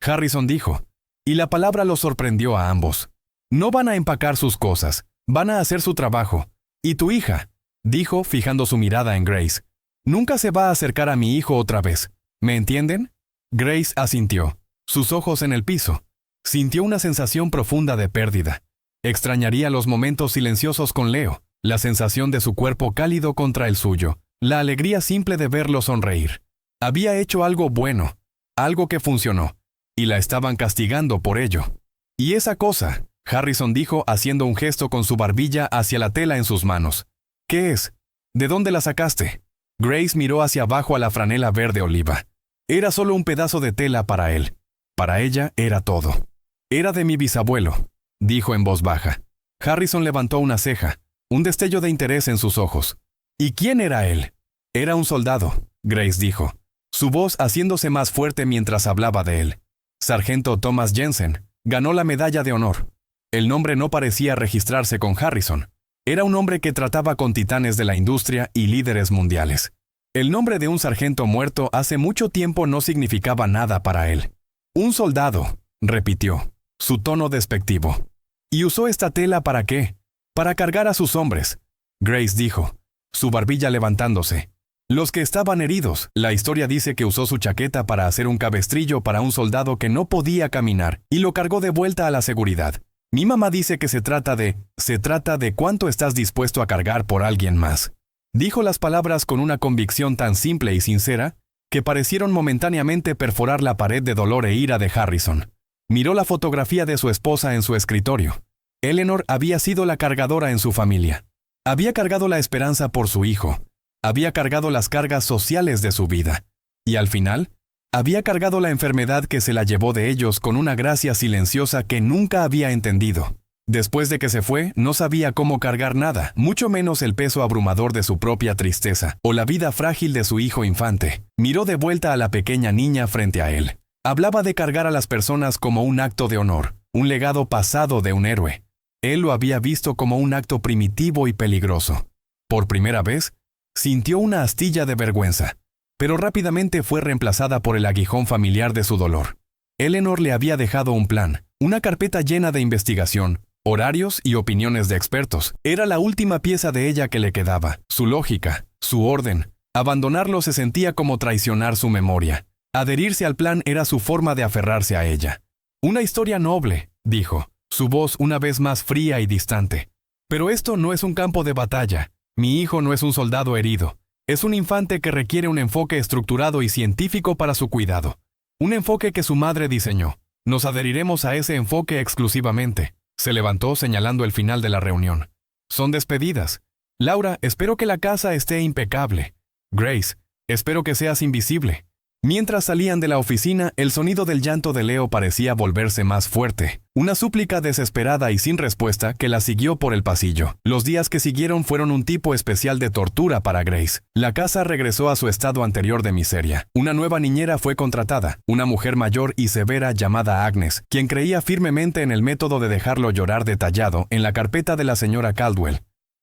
Harrison dijo. Y la palabra los sorprendió a ambos. No van a empacar sus cosas, van a hacer su trabajo. Y tu hija, dijo fijando su mirada en Grace, nunca se va a acercar a mi hijo otra vez. ¿Me entienden? Grace asintió, sus ojos en el piso. Sintió una sensación profunda de pérdida. Extrañaría los momentos silenciosos con Leo, la sensación de su cuerpo cálido contra el suyo, la alegría simple de verlo sonreír. Había hecho algo bueno, algo que funcionó, y la estaban castigando por ello. Y esa cosa, Harrison dijo haciendo un gesto con su barbilla hacia la tela en sus manos. ¿Qué es? ¿De dónde la sacaste? Grace miró hacia abajo a la franela verde oliva. Era solo un pedazo de tela para él. Para ella era todo. Era de mi bisabuelo, dijo en voz baja. Harrison levantó una ceja, un destello de interés en sus ojos. ¿Y quién era él? Era un soldado, Grace dijo, su voz haciéndose más fuerte mientras hablaba de él. Sargento Thomas Jensen ganó la medalla de honor. El nombre no parecía registrarse con Harrison. Era un hombre que trataba con titanes de la industria y líderes mundiales. El nombre de un sargento muerto hace mucho tiempo no significaba nada para él. Un soldado, repitió, su tono despectivo. ¿Y usó esta tela para qué? Para cargar a sus hombres, Grace dijo, su barbilla levantándose. Los que estaban heridos, la historia dice que usó su chaqueta para hacer un cabestrillo para un soldado que no podía caminar y lo cargó de vuelta a la seguridad. Mi mamá dice que se trata de cuánto estás dispuesto a cargar por alguien más. Dijo las palabras con una convicción tan simple y sincera que parecieron momentáneamente perforar la pared de dolor e ira de Harrison. Miró la fotografía de su esposa en su escritorio. Eleanor había sido la cargadora en su familia. Había cargado la esperanza por su hijo. Había cargado las cargas sociales de su vida. Y al final, había cargado la enfermedad que se la llevó de ellos con una gracia silenciosa que nunca había entendido. Después de que se fue, no sabía cómo cargar nada, mucho menos el peso abrumador de su propia tristeza, o la vida frágil de su hijo infante. Miró de vuelta a la pequeña niña frente a él. Hablaba de cargar a las personas como un acto de honor, un legado pasado de un héroe. Él lo había visto como un acto primitivo y peligroso. Por primera vez, sintió una astilla de vergüenza, pero rápidamente fue reemplazada por el aguijón familiar de su dolor. Eleanor le había dejado un plan, una carpeta llena de investigación, horarios y opiniones de expertos. Era la última pieza de ella que le quedaba, su lógica, su orden. Abandonarlo se sentía como traicionar su memoria. Adherirse al plan era su forma de aferrarse a ella. Una historia noble, dijo, su voz una vez más fría y distante. Pero esto no es un campo de batalla. Mi hijo no es un soldado herido. Es un infante que requiere un enfoque estructurado y científico para su cuidado. Un enfoque que su madre diseñó. Nos adheriremos a ese enfoque exclusivamente. Se levantó señalando el final de la reunión. Son despedidas. Laura, espero que la casa esté impecable. Grace, espero que seas invisible. Mientras salían de la oficina, el sonido del llanto de Leo parecía volverse más fuerte. Una súplica desesperada y sin respuesta que la siguió por el pasillo. Los días que siguieron fueron un tipo especial de tortura para Grace. La casa regresó a su estado anterior de miseria. Una nueva niñera fue contratada, una mujer mayor y severa llamada Agnes, quien creía firmemente en el método de dejarlo llorar detallado en la carpeta de la señora Caldwell.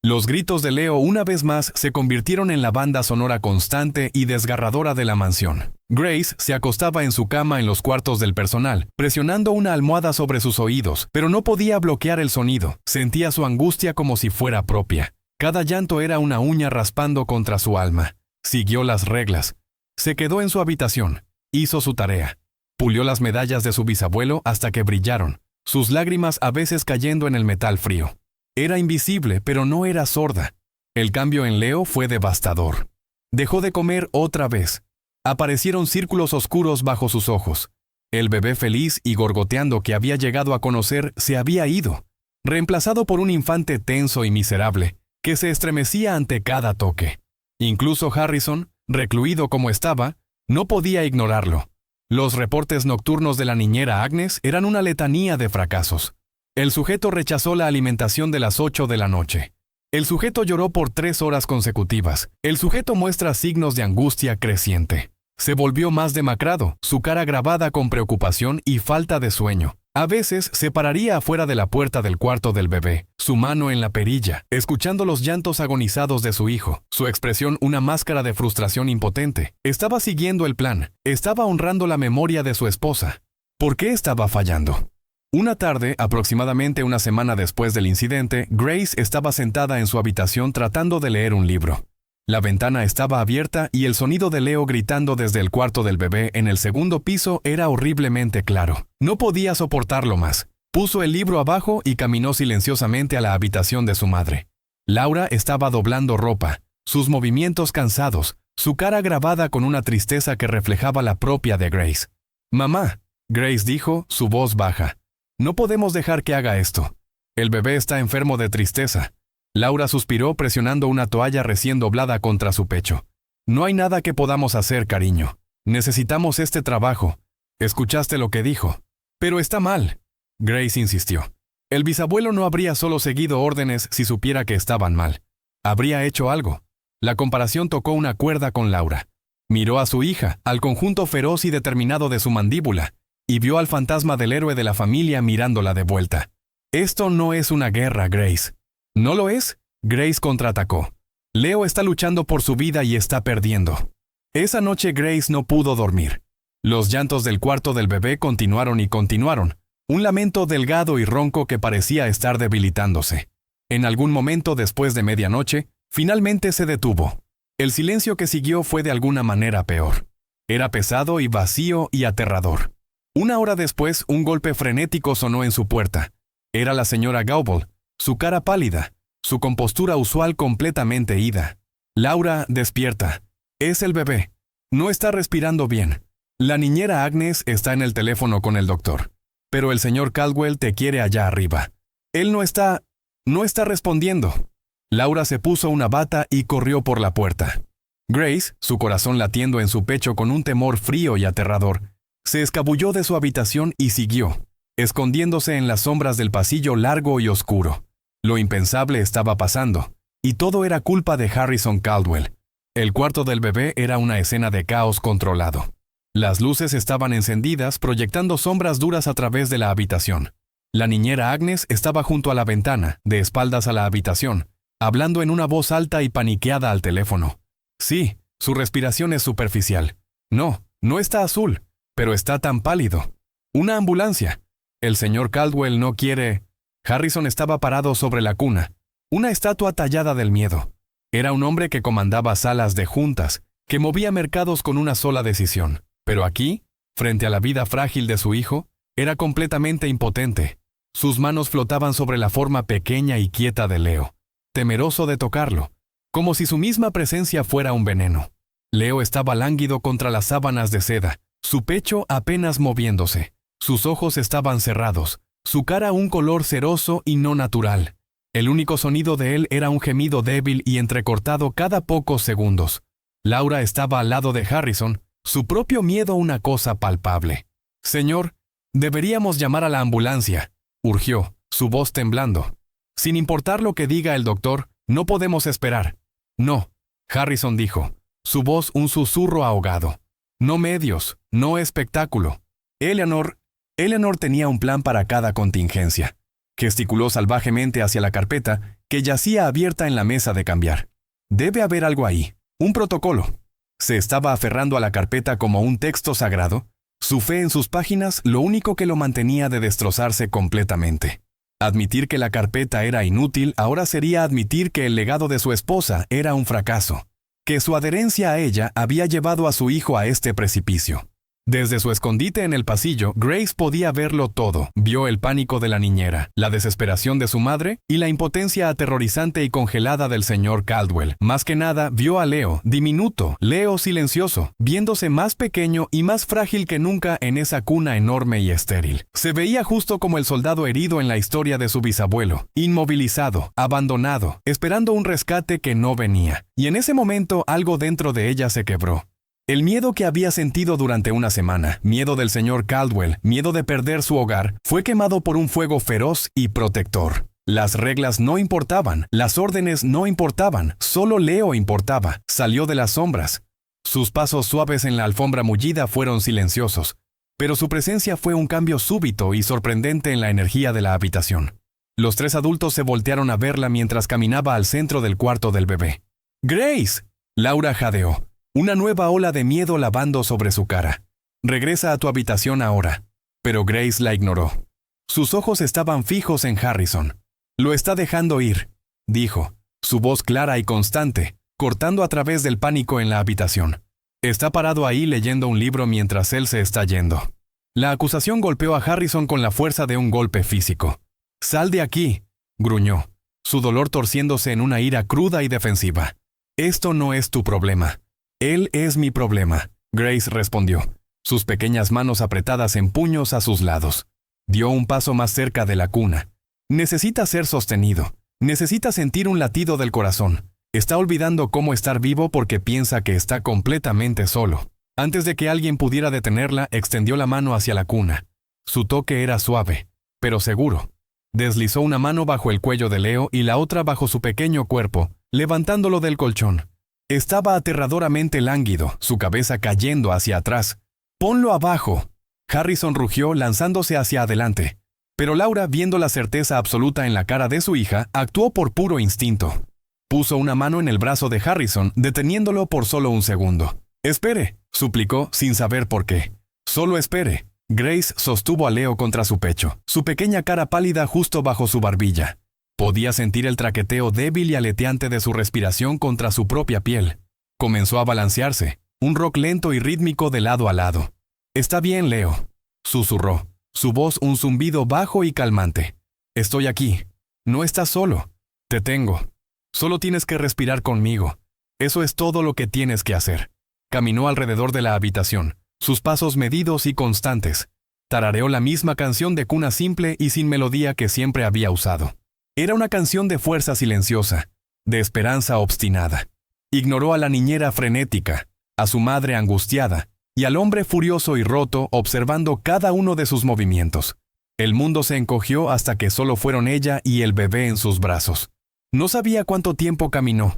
Los gritos de Leo una vez más se convirtieron en la banda sonora constante y desgarradora de la mansión. Grace se acostaba en su cama en los cuartos del personal, presionando una almohada sobre sus oídos, pero no podía bloquear el sonido. Sentía su angustia como si fuera propia. Cada llanto era una uña raspando contra su alma. Siguió las reglas. Se quedó en su habitación. Hizo su tarea. Pulió las medallas de su bisabuelo hasta que brillaron, sus lágrimas a veces cayendo en el metal frío. Era invisible, pero no era sorda. El cambio en Leo fue devastador. Dejó de comer otra vez. Aparecieron círculos oscuros bajo sus ojos. El bebé feliz y gorgoteando que había llegado a conocer se había ido, reemplazado por un infante tenso y miserable, que se estremecía ante cada toque. Incluso Harrison, recluido como estaba, no podía ignorarlo. Los reportes nocturnos de la niñera Agnes eran una letanía de fracasos. El sujeto rechazó la alimentación de las 8 de la noche. El sujeto lloró por 3 horas consecutivas. El sujeto muestra signos de angustia creciente. Se volvió más demacrado, su cara grabada con preocupación y falta de sueño. A veces se pararía afuera de la puerta del cuarto del bebé, su mano en la perilla, escuchando los llantos agonizados de su hijo, su expresión una máscara de frustración impotente. Estaba siguiendo el plan, estaba honrando la memoria de su esposa. ¿Por qué estaba fallando? Una tarde, aproximadamente una semana después del incidente, Grace estaba sentada en su habitación tratando de leer un libro. La ventana estaba abierta y el sonido de Leo gritando desde el cuarto del bebé en el segundo piso era horriblemente claro. No podía soportarlo más. Puso el libro abajo y caminó silenciosamente a la habitación de su madre. Laura estaba doblando ropa, sus movimientos cansados, su cara grabada con una tristeza que reflejaba la propia de Grace. «Mamá», Grace dijo, su voz baja. «No podemos dejar que haga esto. El bebé está enfermo de tristeza». Laura suspiró presionando una toalla recién doblada contra su pecho. «No hay nada que podamos hacer, cariño. Necesitamos este trabajo. ¿Escuchaste lo que dijo?» «Pero está mal», Grace insistió. El bisabuelo no habría solo seguido órdenes si supiera que estaban mal. Habría hecho algo. La comparación tocó una cuerda con Laura. Miró a su hija, al conjunto feroz y determinado de su mandíbula, y vio al fantasma del héroe de la familia mirándola de vuelta. «Esto no es una guerra, Grace». «¿No lo es?», Grace contraatacó. «Leo está luchando por su vida y está perdiendo». Esa noche Grace no pudo dormir. Los llantos del cuarto del bebé continuaron y continuaron, un lamento delgado y ronco que parecía estar debilitándose. En algún momento después de medianoche, finalmente se detuvo. El silencio que siguió fue de alguna manera peor. Era pesado y vacío y aterrador. Una hora después, un golpe frenético sonó en su puerta. Era la señora Goble. Su cara pálida, su compostura usual completamente ida. «Laura, despierta. Es el bebé. No está respirando bien. La niñera Agnes está en el teléfono con el doctor. Pero el señor Caldwell te quiere allá arriba. Él no está respondiendo». Laura se puso una bata y corrió por la puerta. Grace, su corazón latiendo en su pecho con un temor frío y aterrador, se escabulló de su habitación y siguió, escondiéndose en las sombras del pasillo largo y oscuro. Lo impensable estaba pasando, y todo era culpa de Harrison Caldwell. El cuarto del bebé era una escena de caos controlado. Las luces estaban encendidas, proyectando sombras duras a través de la habitación. La niñera Agnes estaba junto a la ventana, de espaldas a la habitación, hablando en una voz alta y paniqueada al teléfono. «Sí, su respiración es superficial. No está azul, pero está tan pálido. Una ambulancia. El señor Caldwell no quiere...» Harrison estaba parado sobre la cuna, una estatua tallada del miedo. Era un hombre que comandaba salas de juntas, que movía mercados con una sola decisión. Pero aquí, frente a la vida frágil de su hijo, era completamente impotente. Sus manos flotaban sobre la forma pequeña y quieta de Leo, temeroso de tocarlo, como si su misma presencia fuera un veneno. Leo estaba lánguido contra las sábanas de seda, su pecho apenas moviéndose. Sus ojos estaban cerrados, su cara un color ceroso y no natural. El único sonido de él era un gemido débil y entrecortado cada pocos segundos. Laura estaba al lado de Harrison, su propio miedo una cosa palpable. «Señor, deberíamos llamar a la ambulancia», urgió, su voz temblando. «Sin importar lo que diga el doctor, no podemos esperar». «No», Harrison dijo, su voz un susurro ahogado. «No medios, no espectáculo. Eleanor tenía un plan para cada contingencia». Gesticuló salvajemente hacia la carpeta que yacía abierta en la mesa de cambiar. «Debe haber algo ahí, un protocolo». Se estaba aferrando a la carpeta como un texto sagrado, su fe en sus páginas lo único que lo mantenía de destrozarse completamente. Admitir que la carpeta era inútil ahora sería admitir que el legado de su esposa era un fracaso, que su adherencia a ella había llevado a su hijo a este precipicio. Desde su escondite en el pasillo, Grace podía verlo todo. Vio el pánico de la niñera, la desesperación de su madre y la impotencia aterrorizante y congelada del señor Caldwell. Más que nada, vio a Leo, diminuto, Leo silencioso, viéndose más pequeño y más frágil que nunca en esa cuna enorme y estéril. Se veía justo como el soldado herido en la historia de su bisabuelo, inmovilizado, abandonado, esperando un rescate que no venía. Y en ese momento algo dentro de ella se quebró. El miedo que había sentido durante una semana, miedo del señor Caldwell, miedo de perder su hogar, fue quemado por un fuego feroz y protector. Las reglas no importaban, las órdenes no importaban, solo Leo importaba. Salió de las sombras. Sus pasos suaves en la alfombra mullida fueron silenciosos, pero su presencia fue un cambio súbito y sorprendente en la energía de la habitación. Los 3 adultos se voltearon a verla mientras caminaba al centro del cuarto del bebé. ¡Grace!, Laura jadeó, una nueva ola de miedo lavando sobre su cara. «Regresa a tu habitación ahora». Pero Grace la ignoró. Sus ojos estaban fijos en Harrison. «Lo está dejando ir», dijo, su voz clara y constante, cortando a través del pánico en la habitación. Está parado ahí leyendo un libro mientras él se está yendo. La acusación golpeó a Harrison con la fuerza de un golpe físico. «Sal de aquí», gruñó, su dolor torciéndose en una ira cruda y defensiva. «Esto no es tu problema. Él es mi problema», Grace respondió, sus pequeñas manos apretadas en puños a sus lados. Dio un paso más cerca de la cuna. «Necesita ser sostenido. Necesita sentir un latido del corazón. Está olvidando cómo estar vivo porque piensa que está completamente solo». Antes de que alguien pudiera detenerla, extendió la mano hacia la cuna. Su toque era suave, pero seguro. Deslizó una mano bajo el cuello de Leo y la otra bajo su pequeño cuerpo, levantándolo del colchón. Estaba aterradoramente lánguido, su cabeza cayendo hacia atrás. «¡Ponlo abajo!», Harrison rugió lanzándose hacia adelante. Pero Laura, viendo la certeza absoluta en la cara de su hija, actuó por puro instinto. Puso una mano en el brazo de Harrison, deteniéndolo por solo un segundo. «Espere», suplicó sin saber por qué. «Solo espere». Grace sostuvo a Leo contra su pecho, su pequeña cara pálida justo bajo su barbilla. Podía sentir el traqueteo débil y aleteante de su respiración contra su propia piel. Comenzó a balancearse, un rock lento y rítmico de lado a lado. «Está bien, Leo», susurró, su voz un zumbido bajo y calmante. «Estoy aquí. No estás solo. Te tengo. Solo tienes que respirar conmigo. Eso es todo lo que tienes que hacer». Caminó alrededor de la habitación, sus pasos medidos y constantes. Tarareó la misma canción de cuna simple y sin melodía que siempre había usado. Era una canción de fuerza silenciosa, de esperanza obstinada. Ignoró a la niñera frenética, a su madre angustiada, y al hombre furioso y roto observando cada uno de sus movimientos. El mundo se encogió hasta que solo fueron ella y el bebé en sus brazos. No sabía cuánto tiempo caminó.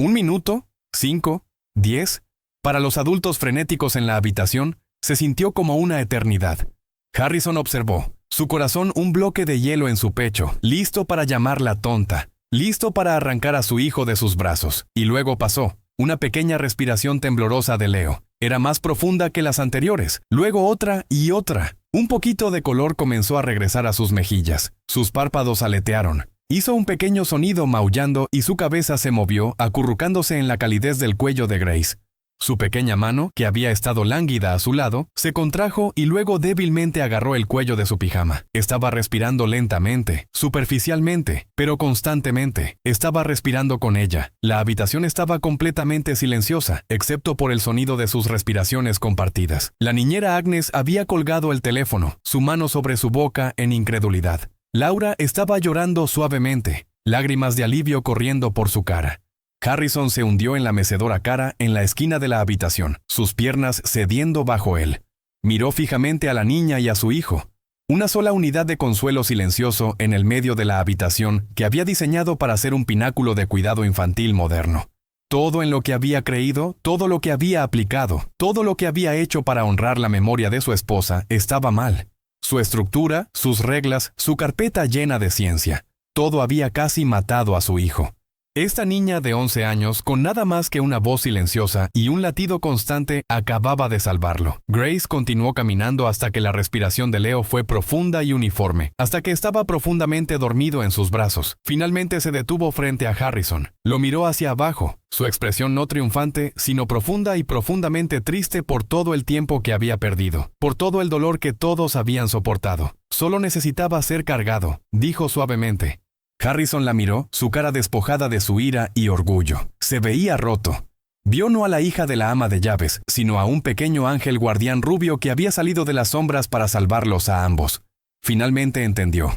¿1 minuto? ¿5? ¿10? Para los adultos frenéticos en la habitación, se sintió como una eternidad. Harrison observó, su corazón un bloque de hielo en su pecho, listo para llamarla tonta, listo para arrancar a su hijo de sus brazos. Y luego pasó, una pequeña respiración temblorosa de Leo. Era más profunda que las anteriores, luego otra y otra. Un poquito de color comenzó a regresar a sus mejillas. Sus párpados aletearon. Hizo un pequeño sonido maullando y su cabeza se movió, acurrucándose en la calidez del cuello de Grace. Su pequeña mano, que había estado lánguida a su lado, se contrajo y luego débilmente agarró el cuello de su pijama. Estaba respirando lentamente, superficialmente, pero constantemente. Estaba respirando con ella. La habitación estaba completamente silenciosa, excepto por el sonido de sus respiraciones compartidas. La niñera Agnes había colgado el teléfono, su mano sobre su boca en incredulidad. Laura estaba llorando suavemente, lágrimas de alivio corriendo por su cara. Harrison se hundió en la mecedora cara en la esquina de la habitación, sus piernas cediendo bajo él. Miró fijamente a la niña y a su hijo. Una sola unidad de consuelo silencioso en el medio de la habitación que había diseñado para ser un pináculo de cuidado infantil moderno. Todo en lo que había creído, todo lo que había aplicado, todo lo que había hecho para honrar la memoria de su esposa estaba mal. Su estructura, sus reglas, su carpeta llena de ciencia. Todo había casi matado a su hijo. Esta niña de 11 años, con nada más que una voz silenciosa y un latido constante, acababa de salvarlo. Grace continuó caminando hasta que la respiración de Leo fue profunda y uniforme, hasta que estaba profundamente dormido en sus brazos. Finalmente se detuvo frente a Harrison. Lo miró hacia abajo, su expresión no triunfante, sino profunda y profundamente triste por todo el tiempo que había perdido, por todo el dolor que todos habían soportado. Solo necesitaba ser cargado, dijo suavemente. Harrison la miró, su cara despojada de su ira y orgullo. Se veía roto. Vio no a la hija de la ama de llaves, sino a un pequeño ángel guardián rubio que había salido de las sombras para salvarlos a ambos. Finalmente entendió.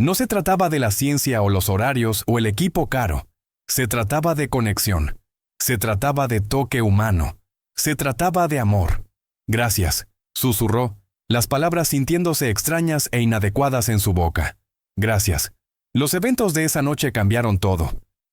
No se trataba de la ciencia o los horarios o el equipo caro. Se trataba de conexión. Se trataba de toque humano. Se trataba de amor. «Gracias», susurró, las palabras sintiéndose extrañas e inadecuadas en su boca. «Gracias. Los eventos de esa noche cambiaron todo.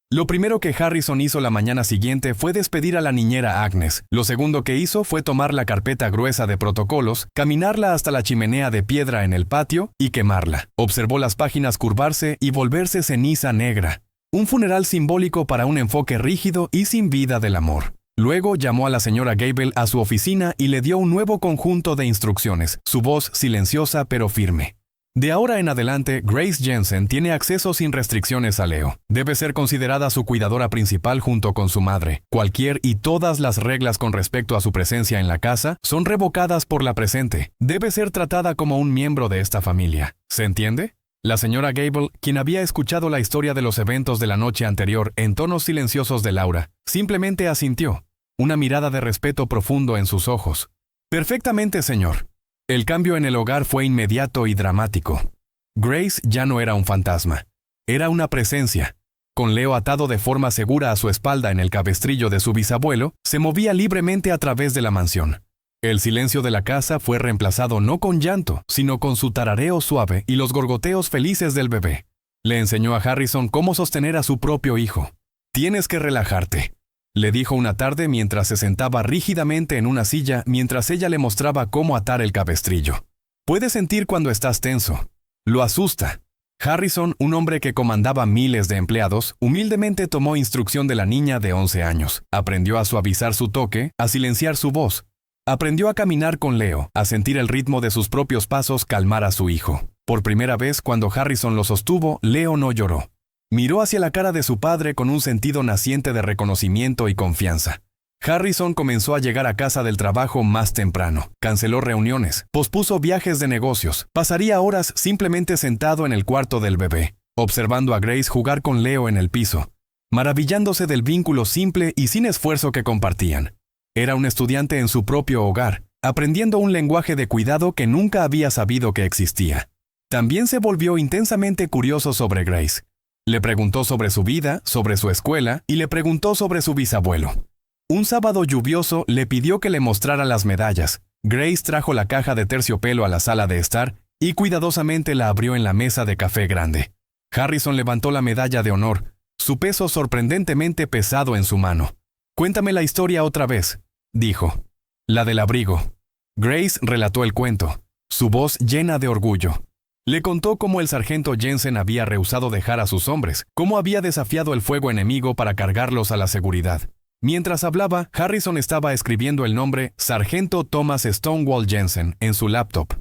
Lo primero que Harrison hizo la mañana siguiente fue despedir a la niñera Agnes. Lo segundo que hizo fue tomar la carpeta gruesa de protocolos, caminarla hasta la chimenea de piedra en el patio y quemarla. Observó las páginas curvarse y volverse ceniza negra. Un funeral simbólico para un enfoque rígido y sin vida del amor. Luego llamó a la señora Gable a su oficina y le dio un nuevo conjunto de instrucciones, su voz silenciosa pero firme. De ahora en adelante, Grace Jensen tiene acceso sin restricciones a Leo. Debe ser considerada su cuidadora principal junto con su madre. Cualquier y todas las reglas con respecto a su presencia en la casa son revocadas por la presente. Debe ser tratada como un miembro de esta familia. ¿Se entiende? La señora Gable, quien había escuchado la historia de los eventos de la noche anterior en tonos silenciosos de Laura, simplemente asintió, una mirada de respeto profundo en sus ojos. «Perfectamente, señor». El cambio en el hogar fue inmediato y dramático. Grace ya no era un fantasma. Era una presencia. Con Leo atado de forma segura a su espalda en el cabestrillo de su bisabuelo, se movía libremente a través de la mansión. El silencio de la casa fue reemplazado no con llanto, sino con su tarareo suave y los gorgoteos felices del bebé. Le enseñó a Harrison cómo sostener a su propio hijo. «Tienes que relajarte», le dijo una tarde mientras se sentaba rígidamente en una silla mientras ella le mostraba cómo atar el cabestrillo. «Puedes sentir cuando estás tenso. Lo asusta». Harrison, un hombre que comandaba miles de empleados, humildemente tomó instrucción de la niña de 11 años. Aprendió a suavizar su toque, a silenciar su voz. Aprendió a caminar con Leo, a sentir el ritmo de sus propios pasos calmar a su hijo. Por primera vez, cuando Harrison lo sostuvo, Leo no lloró. Miró hacia la cara de su padre con un sentido naciente de reconocimiento y confianza. Harrison comenzó a llegar a casa del trabajo más temprano. Canceló reuniones, pospuso viajes de negocios. Pasaría horas simplemente sentado en el cuarto del bebé, observando a Grace jugar con Leo en el piso, maravillándose del vínculo simple y sin esfuerzo que compartían. Era un estudiante en su propio hogar, aprendiendo un lenguaje de cuidado que nunca había sabido que existía. También se volvió intensamente curioso sobre Grace. Le preguntó sobre su vida, sobre su escuela y le preguntó sobre su bisabuelo. Un sábado lluvioso le pidió que le mostrara las medallas. Grace trajo la caja de terciopelo a la sala de estar y cuidadosamente la abrió en la mesa de café grande. Harrison levantó la medalla de honor, su peso sorprendentemente pesado en su mano. «Cuéntame la historia otra vez», dijo. «La del abrigo». Grace relató el cuento, su voz llena de orgullo. Le contó cómo el sargento Jensen había rehusado dejar a sus hombres, cómo había desafiado el fuego enemigo para cargarlos a la seguridad. Mientras hablaba, Harrison estaba escribiendo el nombre Sargento Thomas Stonewall Jensen en su laptop.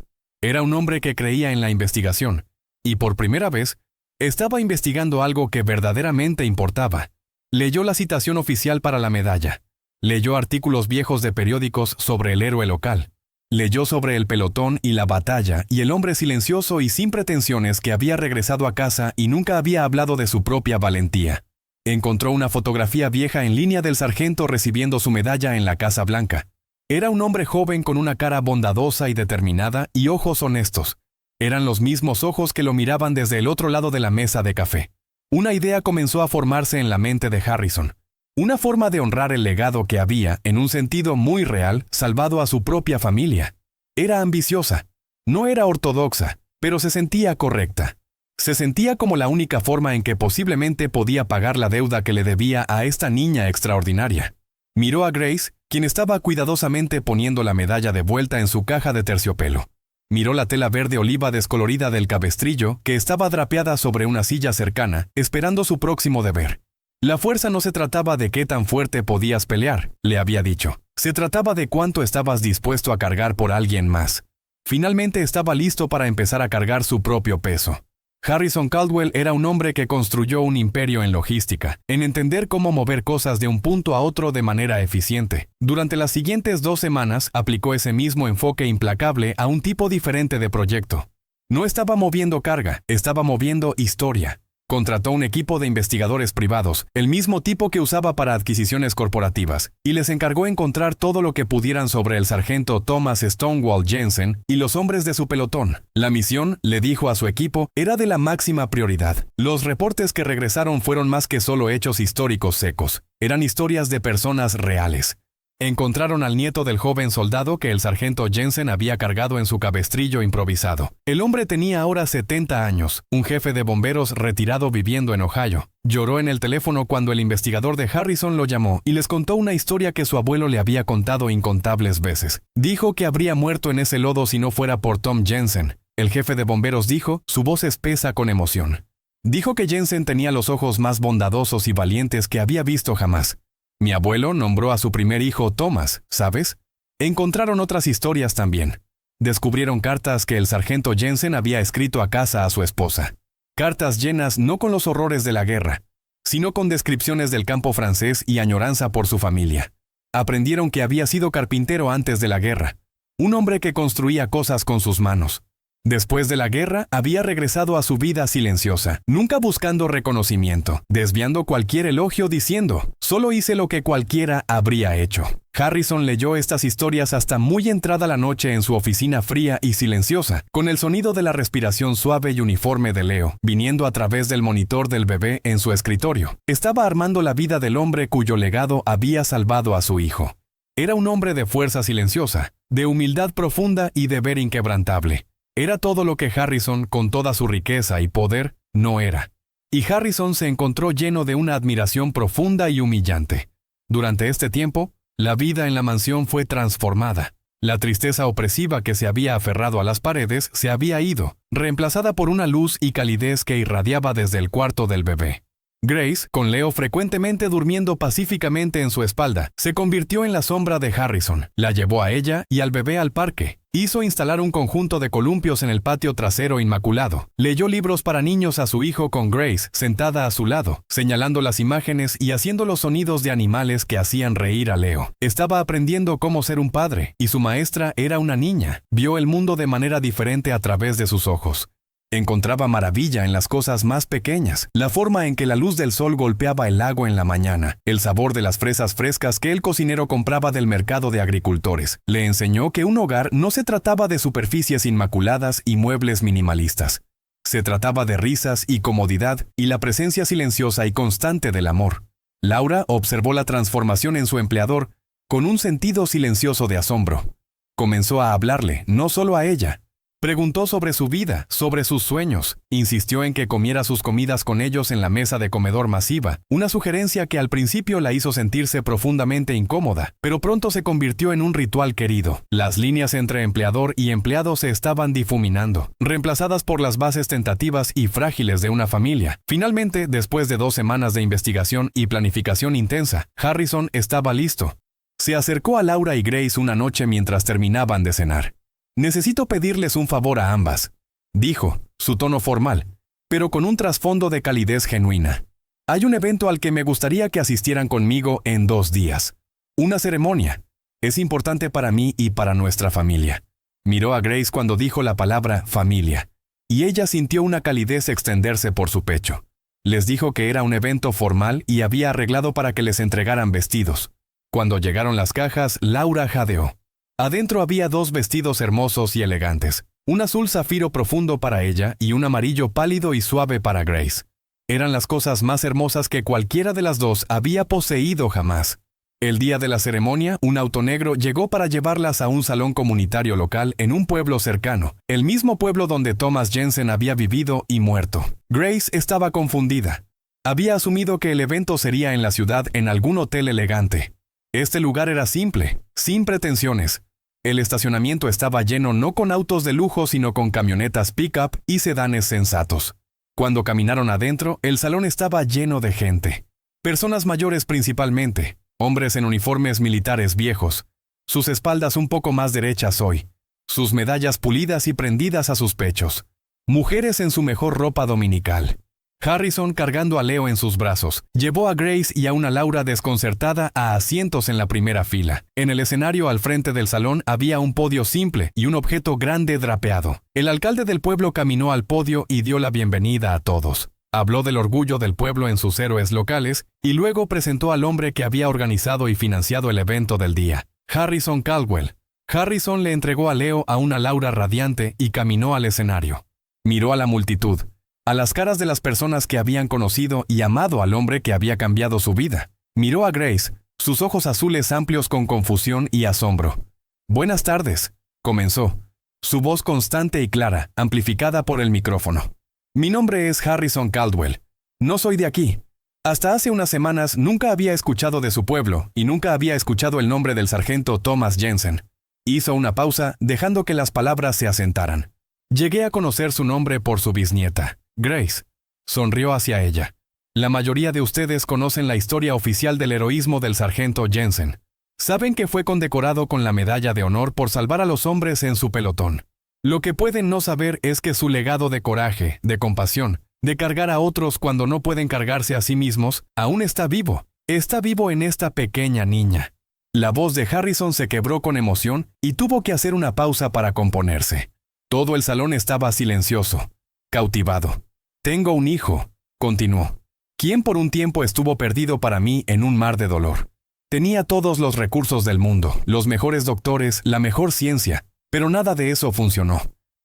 Era un hombre que creía en la investigación, y por primera vez, estaba investigando algo que verdaderamente importaba. Leyó la citación oficial para la medalla. Leyó artículos viejos de periódicos sobre el héroe local. Leyó sobre el pelotón y la batalla y el hombre silencioso y sin pretensiones que había regresado a casa y nunca había hablado de su propia valentía. Encontró una fotografía vieja en línea del sargento recibiendo su medalla en la Casa Blanca. Era un hombre joven con una cara bondadosa y determinada y ojos honestos. Eran los mismos ojos que lo miraban desde el otro lado de la mesa de café. Una idea comenzó a formarse en la mente de Harrison. Una forma de honrar el legado que había, en un sentido muy real, salvado a su propia familia. Era ambiciosa. No era ortodoxa, pero se sentía correcta. Se sentía como la única forma en que posiblemente podía pagar la deuda que le debía a esta niña extraordinaria. Miró a Grace, quien estaba cuidadosamente poniendo la medalla de vuelta en su caja de terciopelo. Miró la tela verde oliva descolorida del cabestrillo que estaba drapeada sobre una silla cercana, esperando su próximo deber. La fuerza no se trataba de qué tan fuerte podías pelear, le había dicho. Se trataba de cuánto estabas dispuesto a cargar por alguien más. Finalmente estaba listo para empezar a cargar su propio peso. Harrison Caldwell era un hombre que construyó un imperio en logística, en entender cómo mover cosas de un punto a otro de manera eficiente. Durante las siguientes 2 semanas, aplicó ese mismo enfoque implacable a un tipo diferente de proyecto. No estaba moviendo carga, estaba moviendo historia. Contrató un equipo de investigadores privados, el mismo tipo que usaba para adquisiciones corporativas, y les encargó encontrar todo lo que pudieran sobre el sargento Thomas Stonewall Jensen y los hombres de su pelotón. La misión, le dijo a su equipo, era de la máxima prioridad. Los reportes que regresaron fueron más que solo hechos históricos secos. Eran historias de personas reales. Encontraron al nieto del joven soldado que el sargento Jensen había cargado en su cabestrillo improvisado. El hombre tenía ahora 70 años, un jefe de bomberos retirado viviendo en Ohio. Lloró en el teléfono cuando el investigador de Harrison lo llamó y les contó una historia que su abuelo le había contado incontables veces. Dijo que habría muerto en ese lodo si no fuera por Tom Jensen. El jefe de bomberos dijo, su voz espesa con emoción. Dijo que Jensen tenía los ojos más bondadosos y valientes que había visto jamás. Mi abuelo nombró a su primer hijo Thomas, ¿sabes? Encontraron otras historias también. Descubrieron cartas que el sargento Jensen había escrito a casa a su esposa. Cartas llenas no con los horrores de la guerra, sino con descripciones del campo francés y añoranza por su familia. Aprendieron que había sido carpintero antes de la guerra, un hombre que construía cosas con sus manos. Después de la guerra, había regresado a su vida silenciosa, nunca buscando reconocimiento, desviando cualquier elogio diciendo, solo hice lo que cualquiera habría hecho. Harrison leyó estas historias hasta muy entrada la noche en su oficina fría y silenciosa, con el sonido de la respiración suave y uniforme de Leo, viniendo a través del monitor del bebé en su escritorio. Estaba armando la vida del hombre cuyo legado había salvado a su hijo. Era un hombre de fuerza silenciosa, de humildad profunda y deber inquebrantable. Era todo lo que Harrison, con toda su riqueza y poder, no era. Y Harrison se encontró lleno de una admiración profunda y humillante. Durante este tiempo, la vida en la mansión fue transformada. La tristeza opresiva que se había aferrado a las paredes se había ido, reemplazada por una luz y calidez que irradiaba desde el cuarto del bebé. Grace, con Leo frecuentemente durmiendo pacíficamente en su espalda, se convirtió en la sombra de Harrison. La llevó a ella y al bebé al parque. Hizo instalar un conjunto de columpios en el patio trasero inmaculado. Leyó libros para niños a su hijo con Grace, sentada a su lado, señalando las imágenes y haciendo los sonidos de animales que hacían reír a Leo. Estaba aprendiendo cómo ser un padre, y su maestra era una niña. Vio el mundo de manera diferente a través de sus ojos. Encontraba maravilla en las cosas más pequeñas, la forma en que la luz del sol golpeaba el lago en la mañana, el sabor de las fresas frescas que el cocinero compraba del mercado de agricultores. Le enseñó que un hogar no se trataba de superficies inmaculadas y muebles minimalistas. Se trataba de risas y comodidad y la presencia silenciosa y constante del amor. Laura observó la transformación en su empleador con un sentido silencioso de asombro. Comenzó a hablarle, no solo a ella. Preguntó sobre su vida, sobre sus sueños. Insistió en que comiera sus comidas con ellos en la mesa de comedor masiva, una sugerencia que al principio la hizo sentirse profundamente incómoda, pero pronto se convirtió en un ritual querido. Las líneas entre empleador y empleado se estaban difuminando, reemplazadas por las bases tentativas y frágiles de una familia. Finalmente, después de 2 semanas de investigación y planificación intensa, Harrison estaba listo. Se acercó a Laura y Grace una noche mientras terminaban de cenar. «Necesito pedirles un favor a ambas», dijo, su tono formal, pero con un trasfondo de calidez genuina. «Hay un evento al que me gustaría que asistieran conmigo en 2 días. Una ceremonia. Es importante para mí y para nuestra familia». Miró a Grace cuando dijo la palabra familia, y ella sintió una calidez extenderse por su pecho. Les dijo que era un evento formal y había arreglado para que les entregaran vestidos. Cuando llegaron las cajas, Laura jadeó. Adentro había 2 vestidos hermosos y elegantes, un azul zafiro profundo para ella y un amarillo pálido y suave para Grace. Eran las cosas más hermosas que cualquiera de las 2 había poseído jamás. El día de la ceremonia, un auto negro llegó para llevarlas a un salón comunitario local en un pueblo cercano, el mismo pueblo donde Thomas Jensen había vivido y muerto. Grace estaba confundida. Había asumido que el evento sería en la ciudad en algún hotel elegante. Este lugar era simple, sin pretensiones. El estacionamiento estaba lleno no con autos de lujo, sino con camionetas pick-up y sedanes sensatos. Cuando caminaron adentro, el salón estaba lleno de gente. Personas mayores principalmente, hombres en uniformes militares viejos, sus espaldas un poco más derechas hoy, sus medallas pulidas y prendidas a sus pechos. Mujeres en su mejor ropa dominical. Harrison, cargando a Leo en sus brazos, llevó a Grace y a una Laura desconcertada a asientos en la primera fila. En el escenario al frente del salón había un podio simple y un objeto grande drapeado. El alcalde del pueblo caminó al podio y dio la bienvenida a todos. Habló del orgullo del pueblo en sus héroes locales y luego presentó al hombre que había organizado y financiado el evento del día, Harrison Caldwell. Harrison le entregó a Leo a una Laura radiante y caminó al escenario. Miró a la multitud, a las caras de las personas que habían conocido y amado al hombre que había cambiado su vida. Miró a Grace, sus ojos azules amplios con confusión y asombro. «Buenas tardes», comenzó, su voz constante y clara, amplificada por el micrófono. «Mi nombre es Harrison Caldwell. No soy de aquí. Hasta hace unas semanas nunca había escuchado de su pueblo y nunca había escuchado el nombre del sargento Thomas Jensen». Hizo una pausa, dejando que las palabras se asentaran. «Llegué a conocer su nombre por su bisnieta, Grace». Sonrió hacia ella. «La mayoría de ustedes conocen la historia oficial del heroísmo del sargento Jensen. Saben que fue condecorado con la Medalla de Honor por salvar a los hombres en su pelotón. Lo que pueden no saber es que su legado de coraje, de compasión, de cargar a otros cuando no pueden cargarse a sí mismos, aún está vivo. Está vivo en esta pequeña niña». La voz de Harrison se quebró con emoción y tuvo que hacer una pausa para componerse. Todo el salón estaba silencioso, cautivado. «Tengo un hijo», continuó, «quien por un tiempo estuvo perdido para mí en un mar de dolor. Tenía todos los recursos del mundo, los mejores doctores, la mejor ciencia, pero nada de eso funcionó.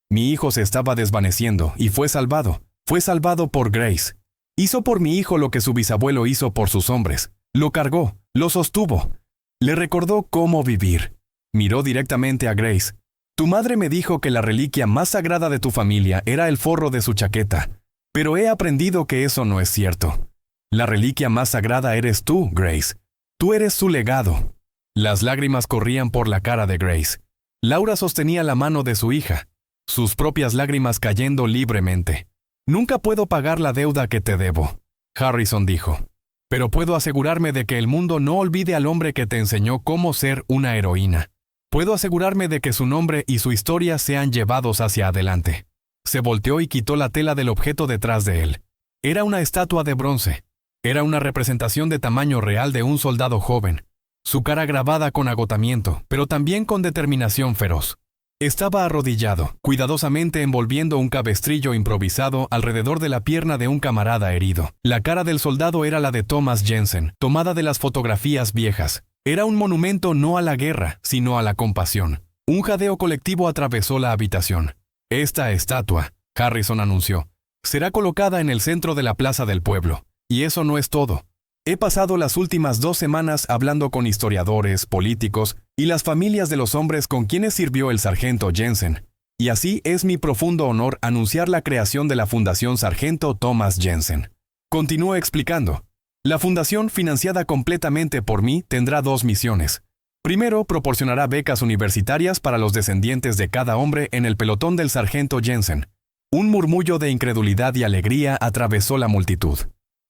Mi hijo se estaba desvaneciendo y fue salvado por Grace. Hizo por mi hijo lo que su bisabuelo hizo por sus hombres. Lo cargó, lo sostuvo. Le recordó cómo vivir». Miró directamente a Grace. «Tu madre me dijo que la reliquia más sagrada de tu familia era el forro de su chaqueta, pero he aprendido que eso no es cierto. La reliquia más sagrada eres tú, Grace. Tú eres su legado». Las lágrimas corrían por la cara de Grace. Laura sostenía la mano de su hija, sus propias lágrimas cayendo libremente. «Nunca puedo pagar la deuda que te debo», Harrison dijo. «Pero puedo asegurarme de que el mundo no olvide al hombre que te enseñó cómo ser una heroína. Puedo asegurarme de que su nombre y su historia sean llevados hacia adelante». Se volteó y quitó la tela del objeto detrás de él. Era una estatua de bronce. Era una representación de tamaño real de un soldado joven, su cara grabada con agotamiento, pero también con determinación feroz. Estaba arrodillado, cuidadosamente envolviendo un cabestrillo improvisado alrededor de la pierna de un camarada herido. La cara del soldado era la de Thomas Jensen, tomada de las fotografías viejas. Era un monumento no a la guerra, sino a la compasión. Un jadeo colectivo atravesó la habitación. «Esta estatua», Harrison anunció, «será colocada en el centro de la plaza del pueblo. Y eso no es todo. He pasado las últimas 2 semanas hablando con historiadores, políticos y las familias de los hombres con quienes sirvió el sargento Jensen. Y así es mi profundo honor anunciar la creación de la Fundación Sargento Thomas Jensen». Continuó explicando. «La fundación, financiada completamente por mí, tendrá 2 misiones. Primero, proporcionará becas universitarias para los descendientes de cada hombre en el pelotón del sargento Jensen». Un murmullo de incredulidad y alegría atravesó la multitud.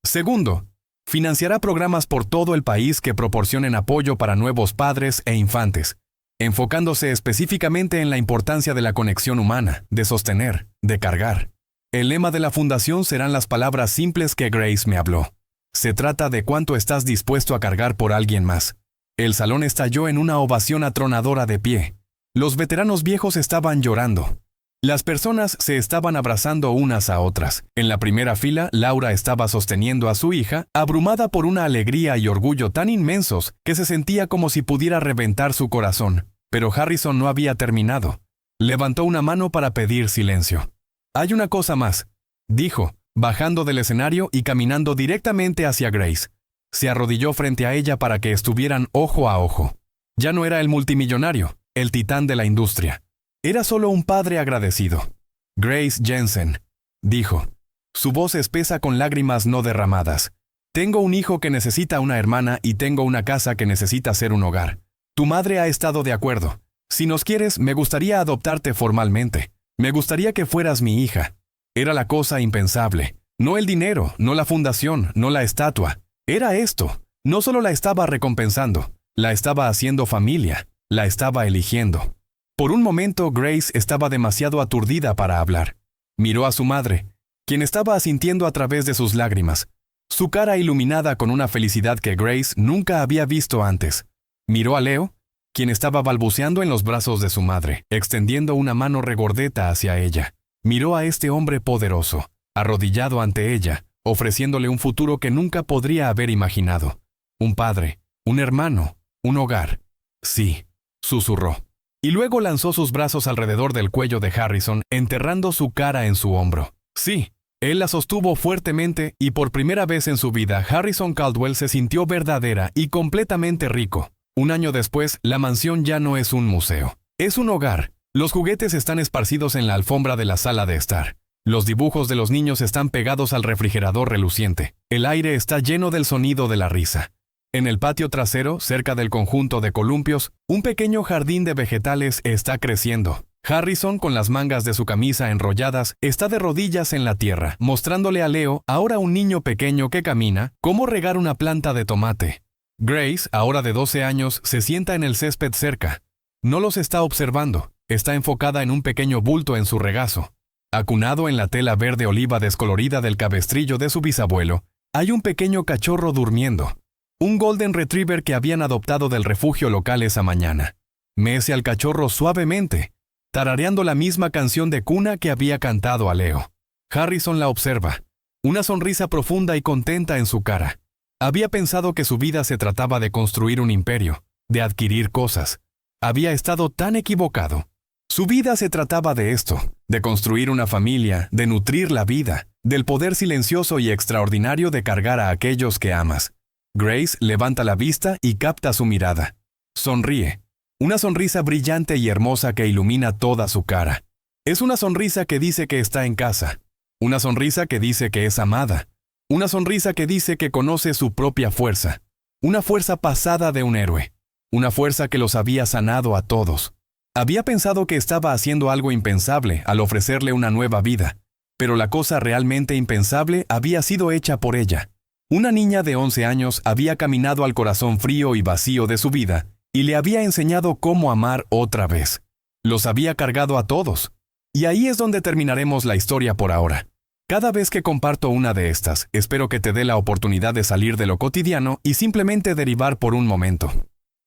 Segundo, financiará programas por todo el país que proporcionen apoyo para nuevos padres e infantes, enfocándose específicamente en la importancia de la conexión humana, de sostener, de cargar. El lema de la fundación serán las palabras simples que Grace me habló. Se trata de cuánto estás dispuesto a cargar por alguien más. El salón estalló en una ovación atronadora de pie. Los veteranos viejos estaban llorando. Las personas se estaban abrazando unas a otras. En la primera fila, Laura estaba sosteniendo a su hija, abrumada por una alegría y orgullo tan inmensos que se sentía como si pudiera reventar su corazón. Pero Harrison no había terminado. Levantó una mano para pedir silencio. «Hay una cosa más», dijo, bajando del escenario y caminando directamente hacia Grace. Se arrodilló frente a ella para que estuvieran ojo a ojo. Ya no era el multimillonario, el titán de la industria. Era solo un padre agradecido. «Grace Jensen», dijo, su voz espesa con lágrimas no derramadas. «Tengo un hijo que necesita una hermana y tengo una casa que necesita ser un hogar. Tu madre ha estado de acuerdo. Si nos quieres, me gustaría adoptarte formalmente. Me gustaría que fueras mi hija». Era la cosa impensable. No el dinero, no la fundación, no la estatua. Era esto. No solo la estaba recompensando, la estaba haciendo familia, la estaba eligiendo. Por un momento, Grace estaba demasiado aturdida para hablar. Miró a su madre, quien estaba asintiendo a través de sus lágrimas, su cara iluminada con una felicidad que Grace nunca había visto antes. Miró a Leo, quien estaba balbuceando en los brazos de su madre, extendiendo una mano regordeta hacia ella. Miró a este hombre poderoso, arrodillado ante ella, ofreciéndole un futuro que nunca podría haber imaginado. Un padre, un hermano, un hogar. «Sí», susurró. Y luego lanzó sus brazos alrededor del cuello de Harrison, enterrando su cara en su hombro. «Sí, Él la sostuvo fuertemente y por primera vez en su vida Harrison Caldwell se sintió verdadera y completamente rico. Un año después, la mansión ya no es un museo. Es un hogar. Los juguetes están esparcidos en la alfombra de la sala de estar. Los dibujos de los niños están pegados al refrigerador reluciente. El aire está lleno del sonido de la risa. En el patio trasero, cerca del conjunto de columpios, un pequeño jardín de vegetales está creciendo. Harrison, con las mangas de su camisa enrolladas, está de rodillas en la tierra, mostrándole a Leo, ahora un niño pequeño que camina, cómo regar una planta de tomate. Grace, ahora de 12 años, se sienta en el césped cerca. No los está observando. Está enfocada en un pequeño bulto en su regazo. Acunado en la tela verde oliva descolorida del cabestrillo de su bisabuelo, hay un pequeño cachorro durmiendo. Un golden retriever que habían adoptado del refugio local esa mañana. Mece al cachorro suavemente, tarareando la misma canción de cuna que había cantado a Leo. Harrison la observa, una sonrisa profunda y contenta en su cara. Había pensado que su vida se trataba de construir un imperio, de adquirir cosas. Había estado tan equivocado. Su vida se trataba de esto, de construir una familia, de nutrir la vida, del poder silencioso y extraordinario de cargar a aquellos que amas. Grace levanta la vista y capta su mirada. Sonríe. Una sonrisa brillante y hermosa que ilumina toda su cara. Es una sonrisa que dice que está en casa. Una sonrisa que dice que es amada. Una sonrisa que dice que conoce su propia fuerza. Una fuerza pasada de un héroe. Una fuerza que los había sanado a todos. Había pensado que estaba haciendo algo impensable al ofrecerle una nueva vida, pero la cosa realmente impensable había sido hecha por ella. Una niña de 11 años había caminado al corazón frío y vacío de su vida y le había enseñado cómo amar otra vez. Los había cargado a todos. Y ahí es donde terminaremos la historia por ahora. Cada vez que comparto una de estas, espero que te dé la oportunidad de salir de lo cotidiano y simplemente derivar por un momento.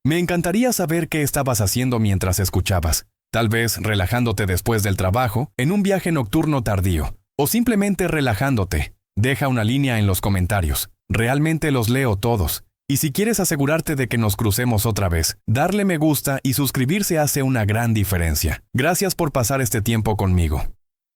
Me encantaría saber qué estabas haciendo mientras escuchabas. Tal vez relajándote después del trabajo, en un viaje nocturno tardío, o simplemente relajándote. Deja una línea en los comentarios. Realmente los leo todos. Y si quieres asegurarte de que nos crucemos otra vez, darle me gusta y suscribirse hace una gran diferencia. Gracias por pasar este tiempo conmigo.